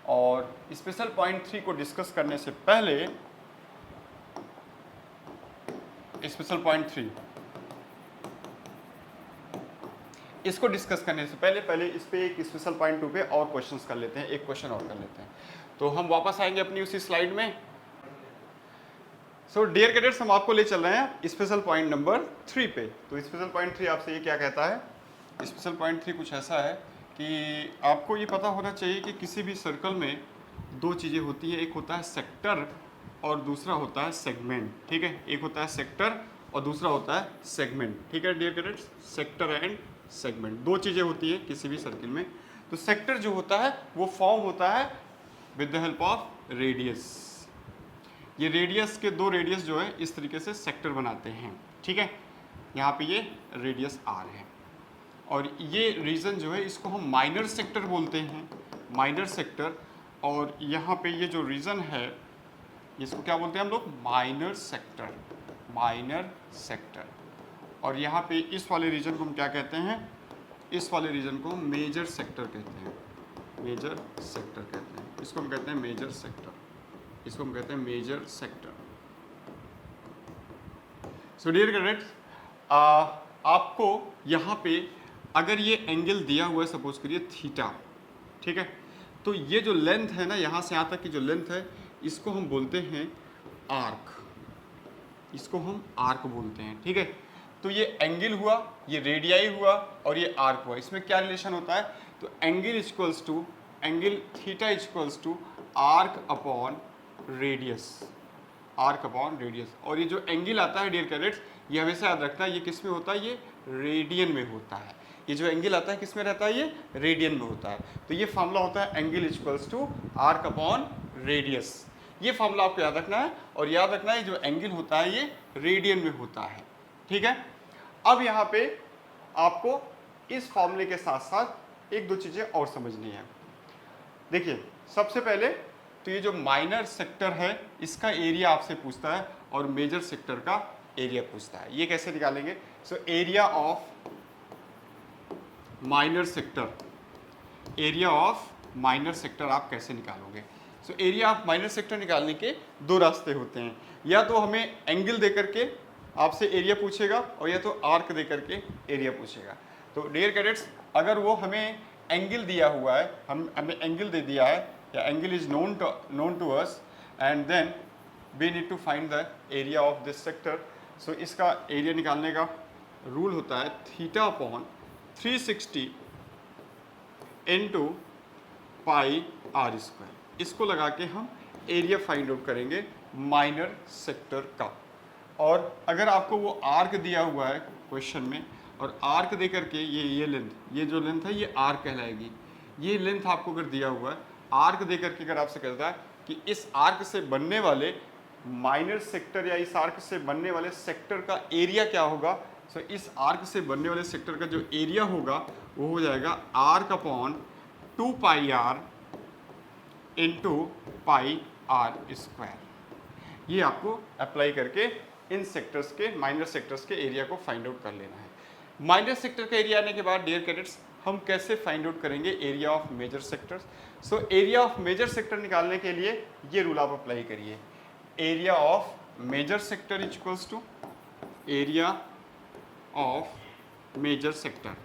और स्पेशल पॉइंट 3 को डिस्कस करने से पहले स्पेशल पॉइंट 3 इसको डिस्कस करने से पहले इस पे एक स्पेशल पॉइंट 2 पे और क्वेश्चंस कर लेते हैं, एक क्वेश्चन और कर लेते हैं। तो हम वापस आएंगे अपनी उसी स्लाइड में। सो डियर कैडेट्स, हम आपको ले चल रहे हैं स्पेशल पॉइंट नंबर 3 पे। तो स्पेशल पॉइंट 3 आपसे ये क्या कहता है? स्पेशल पॉइंट 3 कुछ ऐसा है कि आपको ये पता होना चाहिए कि किसी भी सर्कल में दो चीज़ें होती हैं, एक होता है सेक्टर और दूसरा होता है सेगमेंट। ठीक है, एक होता है सेक्टर और दूसरा होता है सेगमेंट। ठीक है dear cadets, sector and segment दो चीज़ें होती हैं किसी भी सर्किल में। तो सेक्टर जो होता है वो फॉर्म होता है with the help of radius. ये रेडियस के दो रेडियस जो है इस तरीके से सेक्टर बनाते हैं। ठीक है, यहाँ पे ये रेडियस आर है और ये रीजन जो है इसको हम माइनर सेक्टर बोलते हैं, माइनर सेक्टर। और यहाँ पे ये जो रीजन है इसको क्या बोलते हैं हम लोग? Minor sector, minor sector. और यहाँ पे इस वाले रीजन को हम क्या कहते हैं? इस वाले रीजन को मेजर सेक्टर कहते हैं, मेजर सेक्टर कहते हैं। इसको हम कहते हैं मेजर सेक्टर, इसको हम कहते हैं major sector. So dear cadets, आपको यहाँ पे अगर ये एंगल दिया हुआ है सपोज करिए थीटा, ठीक है, तो ये जो लेंथ है ना यहाँ से यहाँ तक की जो लेंथ है इसको हम बोलते हैं आर्क, इसको हम आर्क बोलते हैं। ठीक है, तो ये एंगल हुआ, ये रेडियाई हुआ और ये आर्क हुआ। इसमें क्या रिलेशन होता है? तो angle equals to angle theta equals to arc upon radius, arc upon radius. और ये जो एंगल आता है डियर कैडेट्स, ये हमेशा याद रखना है ये किस में होता है? ये रेडियन में होता है। ये जो एंगल आता है किस में रहता है? ये रेडियन में होता है। तो ये फॉर्मूला होता है angle equals to arc upon radius. ये फॉर्मूला आपको याद रखना है और याद रखना है जो एंगल होता है ये रेडियन में होता है। ठीक है, अब यहाँ पे आपको इस फॉर्मूले के साथ साथ एक दो चीज़ें और समझनी है। देखिए, सबसे पहले तो ये जो माइनर सेक्टर है इसका एरिया आपसे पूछता है और मेजर सेक्टर का एरिया पूछता है। ये कैसे निकालेंगे? सो area of minor sector, area of minor sector आप कैसे निकालोगे? सो एरिया ऑफ माइनर सेक्टर निकालने के दो रास्ते होते हैं, या तो हमें एंगल दे करके आपसे एरिया पूछेगा और या तो आर्क दे करके एरिया पूछेगा। तो डियर कैडेट्स, अगर वो हमें एंगल दिया हुआ है, हमें एंगल दे दिया है या angle is known to us and then we need to find the area of this sector. So इसका एरिया निकालने का रूल होता है theta upon 360 into pi r square. इसको लगा के हम एरिया फाइंड आउट करेंगे माइनर सेक्टर का। और अगर आपको वो आर्क दिया हुआ है क्वेश्चन में और आर्क दे करके ये लेंथ, ये जो लेंथ है ये आर्क कहलाएगी। ये लेंथ आपको अगर दिया हुआ है, आर्क दे करके अगर आपसे कहता है कि इस आर्क से बनने वाले माइनर सेक्टर या इस आर्क से बनने वाले सेक्टर का एरिया क्या होगा? सो इस आर्क से बनने वाले सेक्टर का जो एरिया होगा वो हो जाएगा arc upon 2 pi r into pi r square. ये आपको अप्लाई करके इन सेक्टर्स के, माइनर सेक्टर्स के एरिया को फाइंड आउट कर लेना है। माइनर सेक्टर का एरिया आने के बाद डियर कैडेट्स हम कैसे फाइंड आउट करेंगे area of major sectors? So area of major sector निकालने के लिए ये रूल आप अप्लाई करिए। Area of major sector equals to area of major sector.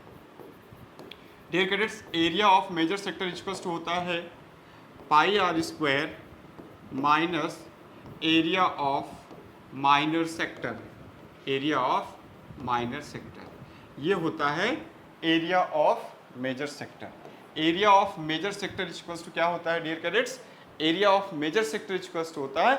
Dear cadets, area of major sector equals to होता है pi r square minus area of minor sector, area of minor sector. ये होता है area of major sector. Area of major sector equals to क्या होता है dear cadets? Area of major sector equals to होता है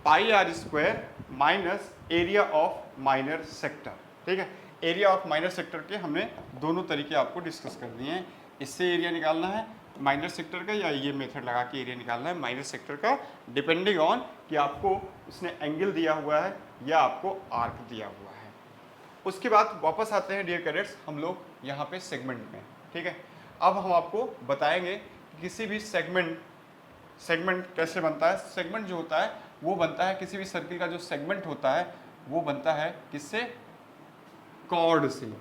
pi r square minus area of minor sector. ठीक है, एरिया ऑफ माइनर सेक्टर के हमने दोनों तरीके आपको डिस्कस कर दिए हैं। इससे एरिया निकालना है माइनर सेक्टर का या ये मेथड लगा के एरिया निकालना है माइनर सेक्टर का, डिपेंडिंग ऑन कि आपको उसने एंगल दिया हुआ है या आपको आर्क दिया हुआ है। उसके बाद वापस आते हैं डियर कैडेट्स हम लोग यहाँ पे सेगमेंट में। ठीक है, अब हम आपको बताएंगे कि किसी भी सेगमेंट कैसे बनता है। सेगमेंट जो होता है वो बनता है, किसी भी सर्किल का जो सेगमेंट होता है वो बनता है किससे? कॉर्ड से।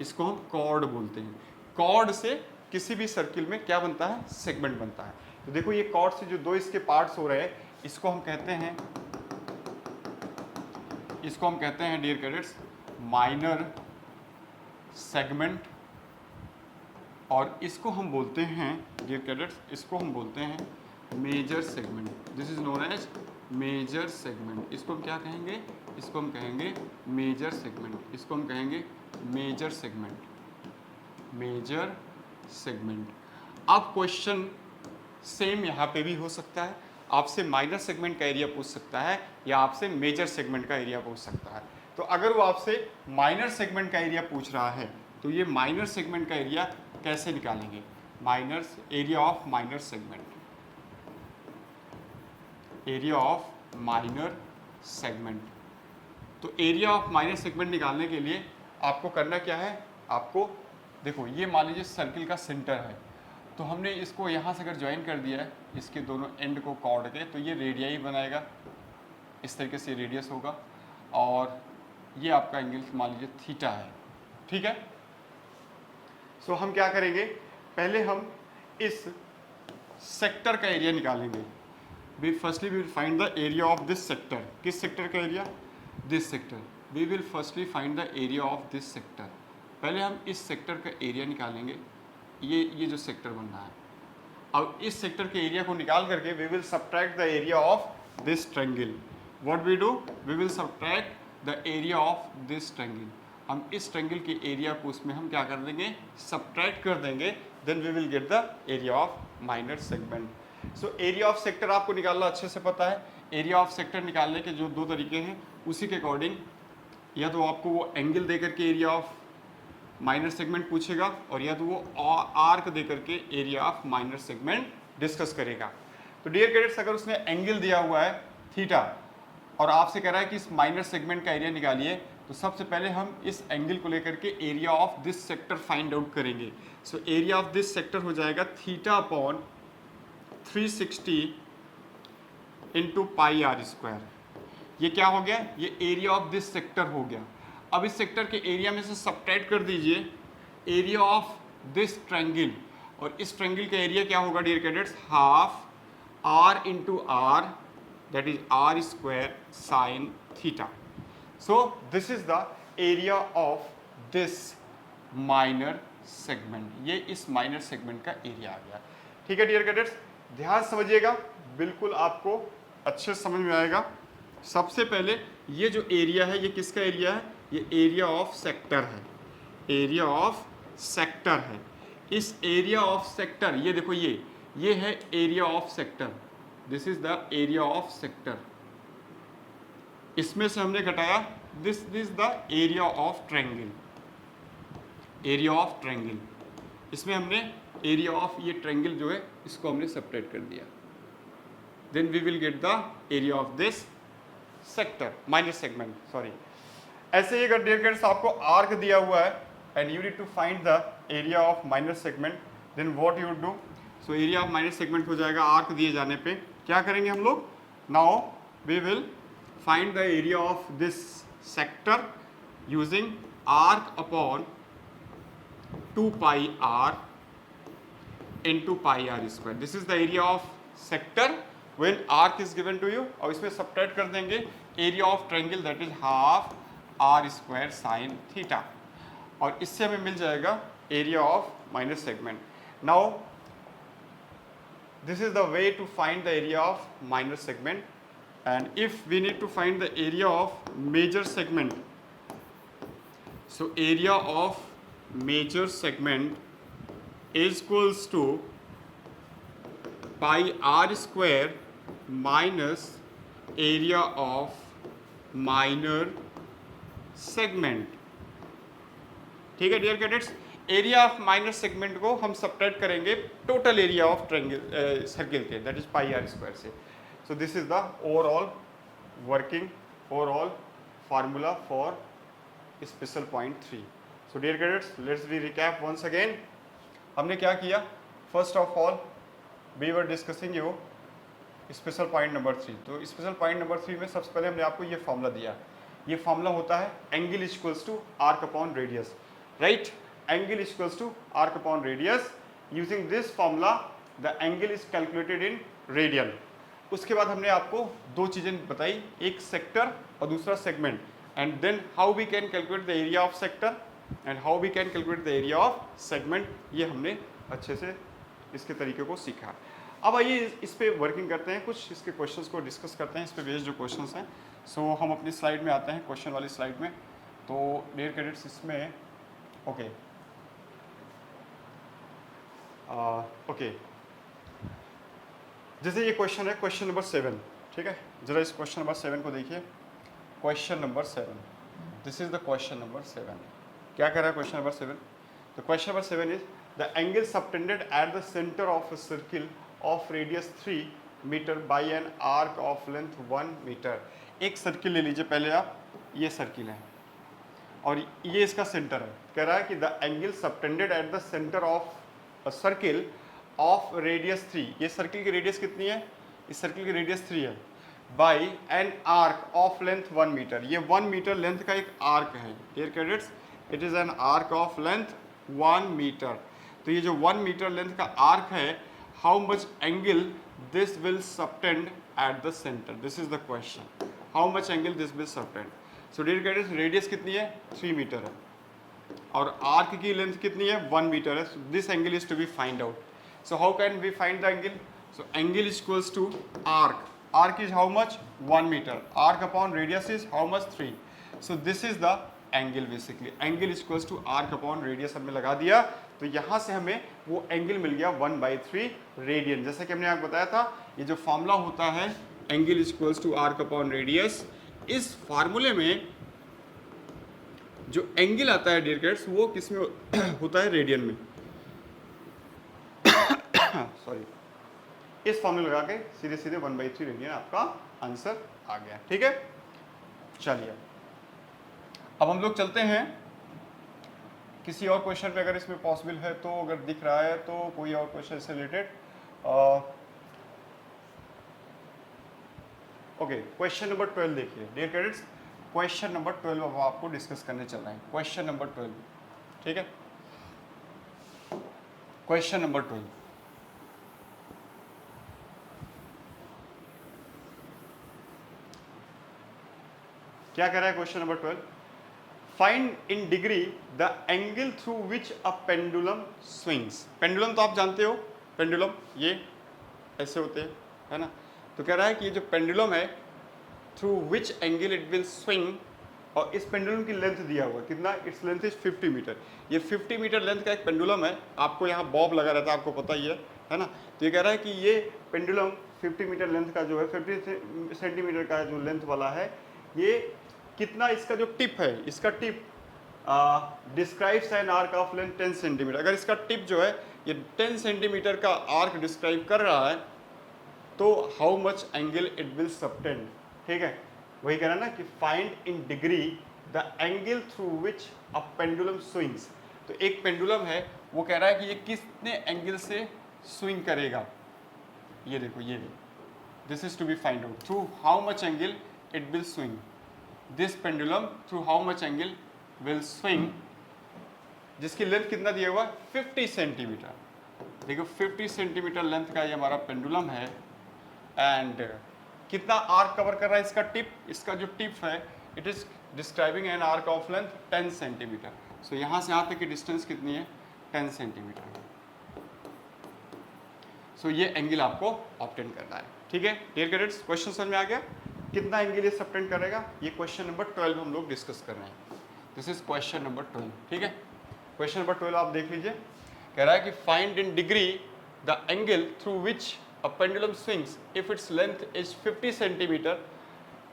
इसको हम कॉर्ड बोलते हैं। कॉर्ड से किसी भी सर्किल में क्या बनता है? सेगमेंट बनता है। तो देखो ये कॉर्ड से जो दो इसके पार्ट्स हो रहे हैं, इसको हम कहते हैं डियर कैडेट्स माइनर सेगमेंट, और इसको हम बोलते हैं डियर कैडेट्स, इसको हम बोलते हैं major segment. This is known as major segment. इसको हम क्या कहेंगे? इसको हम कहेंगे मेजर सेगमेंट। इसको हम कहेंगे मेजर सेगमेंट, मेजर सेगमेंट। अब क्वेश्चन सेम यहाँ पे भी हो सकता है, आपसे माइनर सेगमेंट का एरिया पूछ सकता है या आपसे मेजर सेगमेंट का एरिया पूछ सकता है। तो अगर वो आपसे माइनर सेगमेंट का एरिया पूछ रहा है तो ये माइनर सेगमेंट का एरिया कैसे निकालेंगे? Minor area of minor segment, area of minor segment. तो एरिया ऑफ माइनर सेगमेंट निकालने के लिए आपको करना क्या है? आपको देखो ये मान लीजिए सर्किल का सेंटर है, तो हमने इसको यहाँ से अगर ज्वाइन कर दिया है इसके दोनों एंड को कॉर्ड के, तो ये रेडियाई बनाएगा, इस तरीके से रेडियस होगा, और ये आपका एंगल मान लीजिए थीटा है। ठीक है। सो हम क्या करेंगे? पहले हम इस सेक्टर का एरिया निकालेंगे। We firstly we will find the area of this sector. किस सेक्टर का area? This sector. We will firstly find the area of this sector. पहले हम इस सेक्टर का एरिया निकालेंगे, ये जो सेक्टर बन रहा है। अब इस सेक्टर के एरिया को निकाल करके we will subtract the area of this triangle. What we do? We will subtract the area of this triangle. हम इस ट्रायंगल के एरिया को उसमें हम क्या कर देंगे? सब्ट्रैक्ट कर देंगे। Then we will get the area of minor segment. So area of sector आपको निकालना अच्छे से पता है। एरिया ऑफ सेक्टर निकालने के जो दो तरीके हैं उसी के अकॉर्डिंग, या तो आपको वो एंगल दे करके एरिया ऑफ माइनर सेगमेंट पूछेगा, और या तो वो आर्क दे करके area of minor segment discuss करेगा। तो डियर कैडेट्स, अगर उसने एंगल दिया हुआ है थीटा और आपसे कह रहा है कि इस माइनर सेगमेंट का एरिया निकालिए, तो सबसे पहले हम इस एंगल को लेकर के area of this sector find out करेंगे। So area of this sector हो जाएगा theta upon 360 into pi r square. ये क्या हो गया? ये एरिया ऑफ दिस सेक्टर हो गया। अब इस सेक्टर के एरिया में से सब्ट्रैक्ट कर दीजिए एरिया ऑफ दिस ट्रायंगल, और इस ट्रायंगल का एरिया क्या होगा dear cadets? Half r into r, that is r square sine theta. So this is the area of this minor segment. ये इस माइनर सेगमेंट का एरिया आ गया। ठीक है डियर कैडेट्स, ध्यान समझिएगा, बिल्कुल आपको अच्छे समझ में आएगा। सबसे पहले ये जो एरिया है ये किसका एरिया है? ये एरिया ऑफ सेक्टर है, एरिया ऑफ सेक्टर है। इस एरिया ऑफ सेक्टर, ये देखो ये है area of sector, this is the area of sector. इसमें से हमने घटाया this is the area of triangle, area of triangle. इसमें हमने एरिया ऑफ ये ट्रायंगल जो है इसको हमने सेपरेट कर दिया। Then we will get the area of this sector, minor segment, sorry. ऐसे ही अगर डियर कैडेट्स आपको आर्क दिया हुआ है and you need to find the area of minor segment, then what you do? So area of minor segment हो जाएगा arc दिए जाने पे। क्या करेंगे हम लोग? Now we will find the area of this sector using arc upon 2 pi r into pi r square. This is the area of sector when arc is given to you, और इसमें subtract कर देंगे area of triangle, that is half r square sine theta, और इससे हमें मिल जाएगा area of minor segment. Now this is the way to find the area of minor segment, and if we need to find the area of major segment, so area of major segment is equals to pi r square minus area of minor segment. ठीक है dear cadets, area of minor segment को हम subtract करेंगे total area of triangle circle के, that is pi r square से। So this is the overall working, overall formula for special point 3। So dear cadets, let's we recap once again. हमने क्या किया? First of all we were discussing special point number 3। तो special point number 3 में सबसे पहले हमने आपको ये फॉर्मूला दिया ये फॉर्मूला होता है angle equals to arc upon radius, right. Angle equals to arc upon radius, using this formula the angle is calculated in radian. उसके बाद हमने आपको दो चीज़ें बताई, एक सेक्टर और दूसरा segment, and then how we can calculate the area of sector and how we can calculate the area of segment. ये हमने अच्छे से इसके तरीके को सीखा। अब आइए इस पे वर्किंग करते हैं, कुछ इसके क्वेश्चंस को डिस्कस करते हैं, इस पे बेस्ड जो क्वेश्चंस हैं। सो हम अपनी स्लाइड में आते हैं, क्वेश्चन वाली स्लाइड में। तो डियर कैडेट्स इसमें ओके ओके जैसे ये क्वेश्चन है क्वेश्चन नंबर 7, ठीक है। जरा इस क्वेश्चन नंबर 7 को देखिए। Question number 7, this is the question number 7। क्या कह रहा है question number 7? The question number 7 is the angle subtended at the centre of a circle of radius 3 metre by an arc of length 1 metre. एक circle ले लीजिए पहले आप, ये सर्किल है और ये इसका सेंटर है। कह रहा है कि the angle subtended at the centre of a circle of radius 3, ये सर्किल की रेडियस कितनी है? इस सर्किल की रेडियस 3 है, by an arc of length 1 metre. ये 1 मीटर लेंथ का एक आर्क है dear cadets, it is an arc of length 1 metre. तो ये जो 1 मीटर लेंथ का आर्क है, how much angle this will subtend at the centre, this is the question, how much angle this will subtend. So dear cadets radius कितनी है? 3 metre है और arc की लेंथ कितनी है? 1 मीटर है। So this angle is to be find out. So how can we find the angle? So angle is equals to arc. Arc is how much? 1 meter. Arc upon radius is how much? 3. So this is the angle basically. Angle is equals to arc upon radius हमने लगा दिया, तो यहाँ से हमें वो angle मिल गया 1/3 radian. जैसे कि हमने आपको बताया था, ये जो फॉर्मूला होता है angle is equals to arc upon radius, इस फार्मूले में जो एंगल आता है डियर कैडेट्स वो किस में होता है? रेडियन में। सॉरी, इस फॉर्मूला लगा के सीधे सीधे 1/3 रेडियन आपका आंसर आ गया, ठीक है। चलिए अब हम लोग चलते हैं किसी और क्वेश्चन पे, अगर इसमें पॉसिबल है तो, अगर दिख रहा है तो कोई और क्वेश्चन से रिलेटेड। ओके, क्वेश्चन नंबर 12 देखिए डियर कैडेट्स। क्वेश्चन नंबर 12 अब आपको डिस्कस करने चल रहे हैं। क्वेश्चन नंबर 12, ठीक है। क्वेश्चन नंबर 12, क्या कह रहा है question number 12? Find in degree the angle through which a pendulum swings. Pendulum तो आप जानते हो, पेंडुलम ये ऐसे होते हैं, है ना। तो कह रहा है कि ये जो पेंडुलम है, through which angle it will swing, और इस पेंडुलम की लेंथ दिया हुआ कितना? Its length is 50 metre. ये 50 मीटर लेंथ का एक पेंडुलम है। आपको यहाँ बॉब लगा रहता है, आपको पता ही है ना। तो ये कह रहा है कि ये पेंडुलम 50 मीटर लेंथ का जो है, 50 सेंटीमीटर का जो लेंथ वाला है, ये कितना, इसका जो टिप है, इसका tip describes N arc of length 10 centimetre. अगर इसका टिप जो है ये 10 सेंटीमीटर का आर्क डिस्क्राइब कर रहा है, तो how much angle it will subtend, ठीक है। वही कह रहा है ना कि find in degree the angle through which a pendulum swings. तो एक पेंडुलम है, वो कह रहा है कि ये कितने एंगल से स्विंग करेगा। ये देखो, ये this is to be find out through how much angle it will swing. This pendulum through how much angle will swing, जिसकी लेंथ कितना दिया हुआ? 50 सेंटीमीटर। देखो 50 सेंटीमीटर लेंथ का ये हमारा पेंडुलम है, एंड कितना आर्क कवर कर रहा है? इसका टिप, इसका जो टिप है, it is describing an arc of length 10 centimetre. So यहाँ से यहाँ तक की डिस्टेंस कितनी है? 10 सेंटीमीटर। सो ये एंगल आपको ऑब्टेन करना है, ठीक है डियर कैडेट्स। क्वेश्चन समझ में आ गया? कितना एंगल ये सबटेंड करेगा? ये क्वेश्चन नंबर 12 हम लोग डिस्कस कर रहे हैं। दिस इज क्वेश्चन नंबर 12, ठीक है। क्वेश्चन नंबर 12 आप देख लीजिए। कह रहा है कि find in degree the angle through which a pendulum swings if its length is 50 centimeter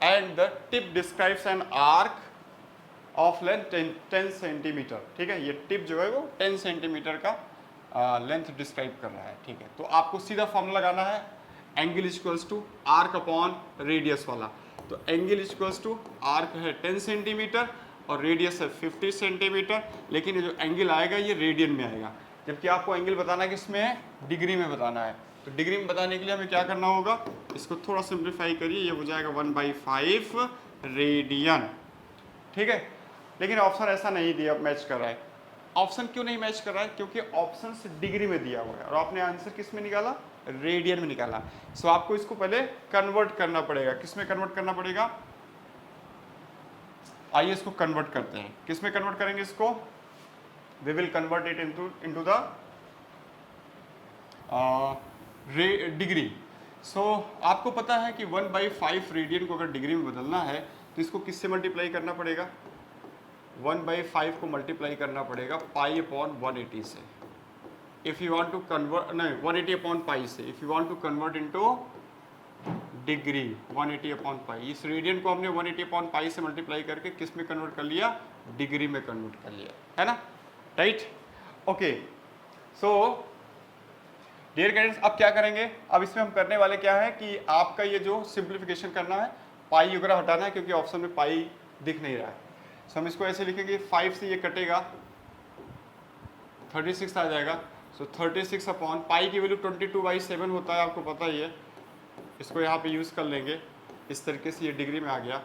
and the tip describes an arc of length 10 centimeter, ठीक है। ये टिप जो है वो 10 सेंटीमीटर का लेंथ डिस्क्राइब कर रहा है, ठीक है। तो आपको सीधा फॉर्मूला लगाना है, angle equals to arc upon radius वाला। तो एंगल इक्वल्स टू आर्क है 10 सेंटीमीटर और रेडियस है 50 सेंटीमीटर, लेकिन ये जो एंगल आएगा ये रेडियन में आएगा, जबकि आपको एंगल बताना किसमें है? डिग्री में बताना है। तो डिग्री में बताने के लिए हमें क्या करना होगा? इसको थोड़ा सिंप्लीफाई करिए, ये हो जाएगा 1/5 रेडियन, ठीक है, लेकिन ऑप्शन ऐसा नहीं दिया मैच कर रहा है। ऑप्शन क्यों नहीं मैच कर रहा है? क्योंकि ऑप्शन डिग्री में दिया हुआ है और आपने आंसर किस में निकाला? रेडियन में निकाला। सो आपको इसको पहले कन्वर्ट करना पड़ेगा। किस में कन्वर्ट करना पड़ेगा? आइए इसको कन्वर्ट करते हैं। किस में कन्वर्ट करेंगे इसको? We will convert it into the degree. So आपको पता है कि 1/5 रेडियन को अगर डिग्री में बदलना है तो इसको किससे मल्टीप्लाई करना पड़ेगा? 1/5 को मल्टीप्लाई करना पड़ेगा पाई अपॉन 180 से। If you want to convert, नहीं 180 अपॉन पाई से। If you want to convert into degree 180 upon pi, इस रेडियन को हमने 180 अपॉन पाई से मल्टीप्लाई करके किस में कन्वर्ट कर लिया? डिग्री में कन्वर्ट कर लिया, है ना, right? Okay, so dear guidance, अब क्या करेंगे? अब इसमें हम करने वाले क्या है कि आपका ये जो सिंप्लीफिकेशन करना है, पाई वगैरह हटाना है क्योंकि ऑप्शन में पाई दिख नहीं रहा है। सो हम इसको ऐसे लिखेंगे, 5 से ये कटेगा 36 आ जाएगा। सो 36 अपॉन पाई की वैल्यू 22/7 होता है, आपको पता ही है। इसको यहाँ पे यूज़ कर लेंगे, इस तरीके से ये डिग्री में आ गया।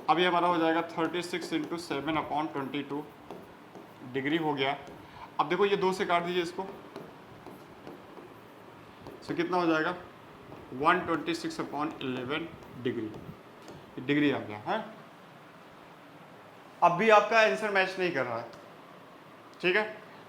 अब ये हमारा हो जाएगा 36 × 7 अपॉन 22 डिग्री हो गया। अब देखो ये 2 से काट दीजिए इसको, सो कितना हो जाएगा? 126 अपॉन 11 डिग्री, डिग्री आ गया है। अब भी आपका आंसर मैच नहीं कर रहा है, ठीक है?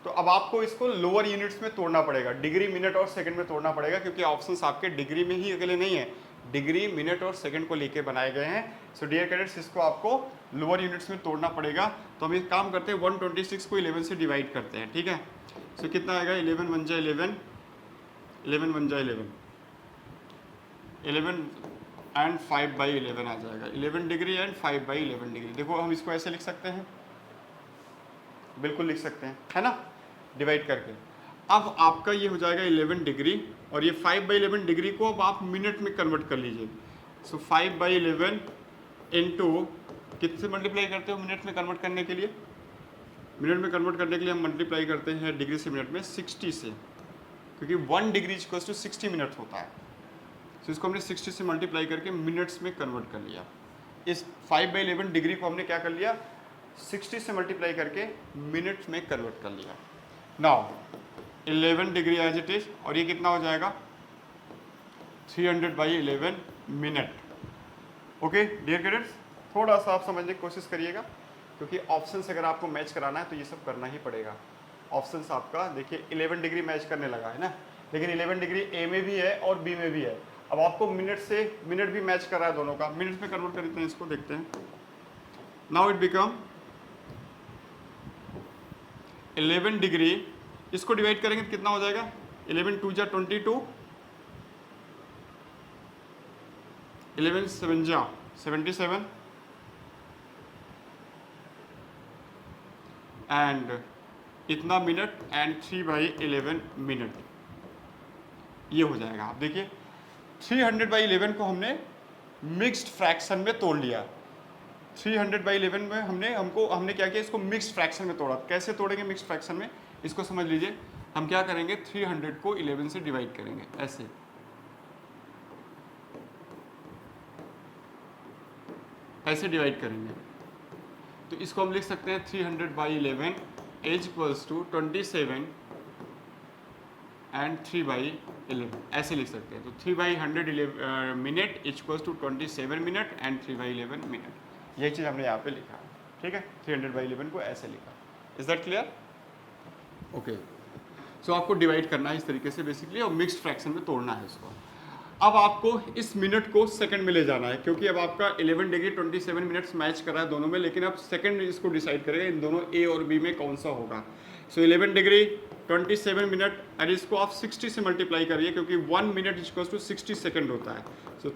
तो अब आपको इसको लोअर यूनिट्स में तोड़ना पड़ेगा, डिग्री, मिनट और सेकंड में तोड़ना पड़ेगा, क्योंकि ऑप्शंस आपके डिग्री में ही अकेले नहीं है, डिग्री, मिनट और सेकंड को लेके बनाए गए हैं। सो डियर कैडेट्स, इसको आपको लोअर यूनिट्स में तोड़ना पड़ेगा। तो हम एक काम करते हैं, 126 को 11 से डिवाइड करते हैं, ठीक है? सो कितना आएगा? 11 1 जा 11, 11 1 जा 11, 11 एंड 5/11 आ जाएगा। 11 डिग्री एंड 5/11 डिग्री। देखो हम इसको ऐसे लिख सकते हैं, बिल्कुल लिख सकते हैं, है ना, डिवाइड करके। अब आपका ये हो जाएगा 11 डिग्री और ये 5/11 डिग्री को अब आप मिनट में कन्वर्ट कर लीजिए। सो 5/11 इंटू कितने मल्टीप्लाई करते हो मिनट में कन्वर्ट करने के लिए? मिनट में कन्वर्ट करने के लिए हम मल्टीप्लाई करते हैं डिग्री से मिनट में 60 से, क्योंकि 1 डिग्री इक्वल्स टू 60 मिनट होता है। तो इसको हमने 60 से मल्टीप्लाई करके मिनट्स में कन्वर्ट कर लिया। इस 5/11 डिग्री को हमने क्या कर लिया? 60 से मल्टीप्लाई करके मिनट्स में कन्वर्ट कर लिया। Now 11 degree as it is, और ये कितना हो जाएगा? 300/11 मिनट। ओके डियर कैडेट्स, थोड़ा सा आप समझने की कोशिश करिएगा, क्योंकि ऑप्शंस अगर आपको मैच कराना है तो ये सब करना ही पड़ेगा। ऑप्शंस आपका देखिए 11 डिग्री मैच करने लगा है ना, लेकिन 11 डिग्री ए में भी है और बी में भी है। अब आपको मिनट से मिनट भी मैच कर रहा है, दोनों का मिनट में कन्वर्ट कर देते हैं, इसको देखते हैं। नाउ इट बिकम 11 डिग्री, इसको डिवाइड करेंगे तो कितना हो जाएगा? 11 2 जा 22, 11 7 जा 77 एंड इतना मिनट एंड 3/11 मिनट, ये हो जाएगा। आप देखिए 300/11 को हमने मिक्स्ड फ्रैक्शन में तोड़ लिया। 300/11 में हमने क्या किया? इसको मिक्स्ड फ्रैक्शन में तोड़ा। कैसे तोड़ेंगे मिक्स्ड फ्रैक्शन में? इसको समझ लीजिए। हम क्या करेंगे? 300 को 11 से डिवाइड करेंगे, ऐसे ऐसे डिवाइड करेंगे। तो इसको हम लिख सकते हैं 300/11 इज इक्वल्स टू 27 एंड 3/11, ऐसे लिख सकते हैं। तो 3/100 minute is equals to 27 minute and 3/11 minute. यही चीज़ हमने यहाँ पे लिखा, ठीक है? 300/11 को ऐसे लिखा। Is that clear? ओके, सो आपको डिवाइड करना है इस तरीके से बेसिकली, और मिक्स्ड फ्रैक्शन में तोड़ना है इसको। अब आपको इस मिनट को सेकंड में ले जाना है, क्योंकि अब आपका 11 डिग्री 27 मिनट्स मैच कर रहा है दोनों में, लेकिन अब सेकंड इसको डिसाइड करेगा इन दोनों ए और बी में कौन सा होगा। सो 11 डिग्री 27 मिनट एंड इसको आप 60 से मल्टीप्लाई करिए, क्योंकि 1 मिनट इक्वल्स टू 60 सेकंड होता है। सो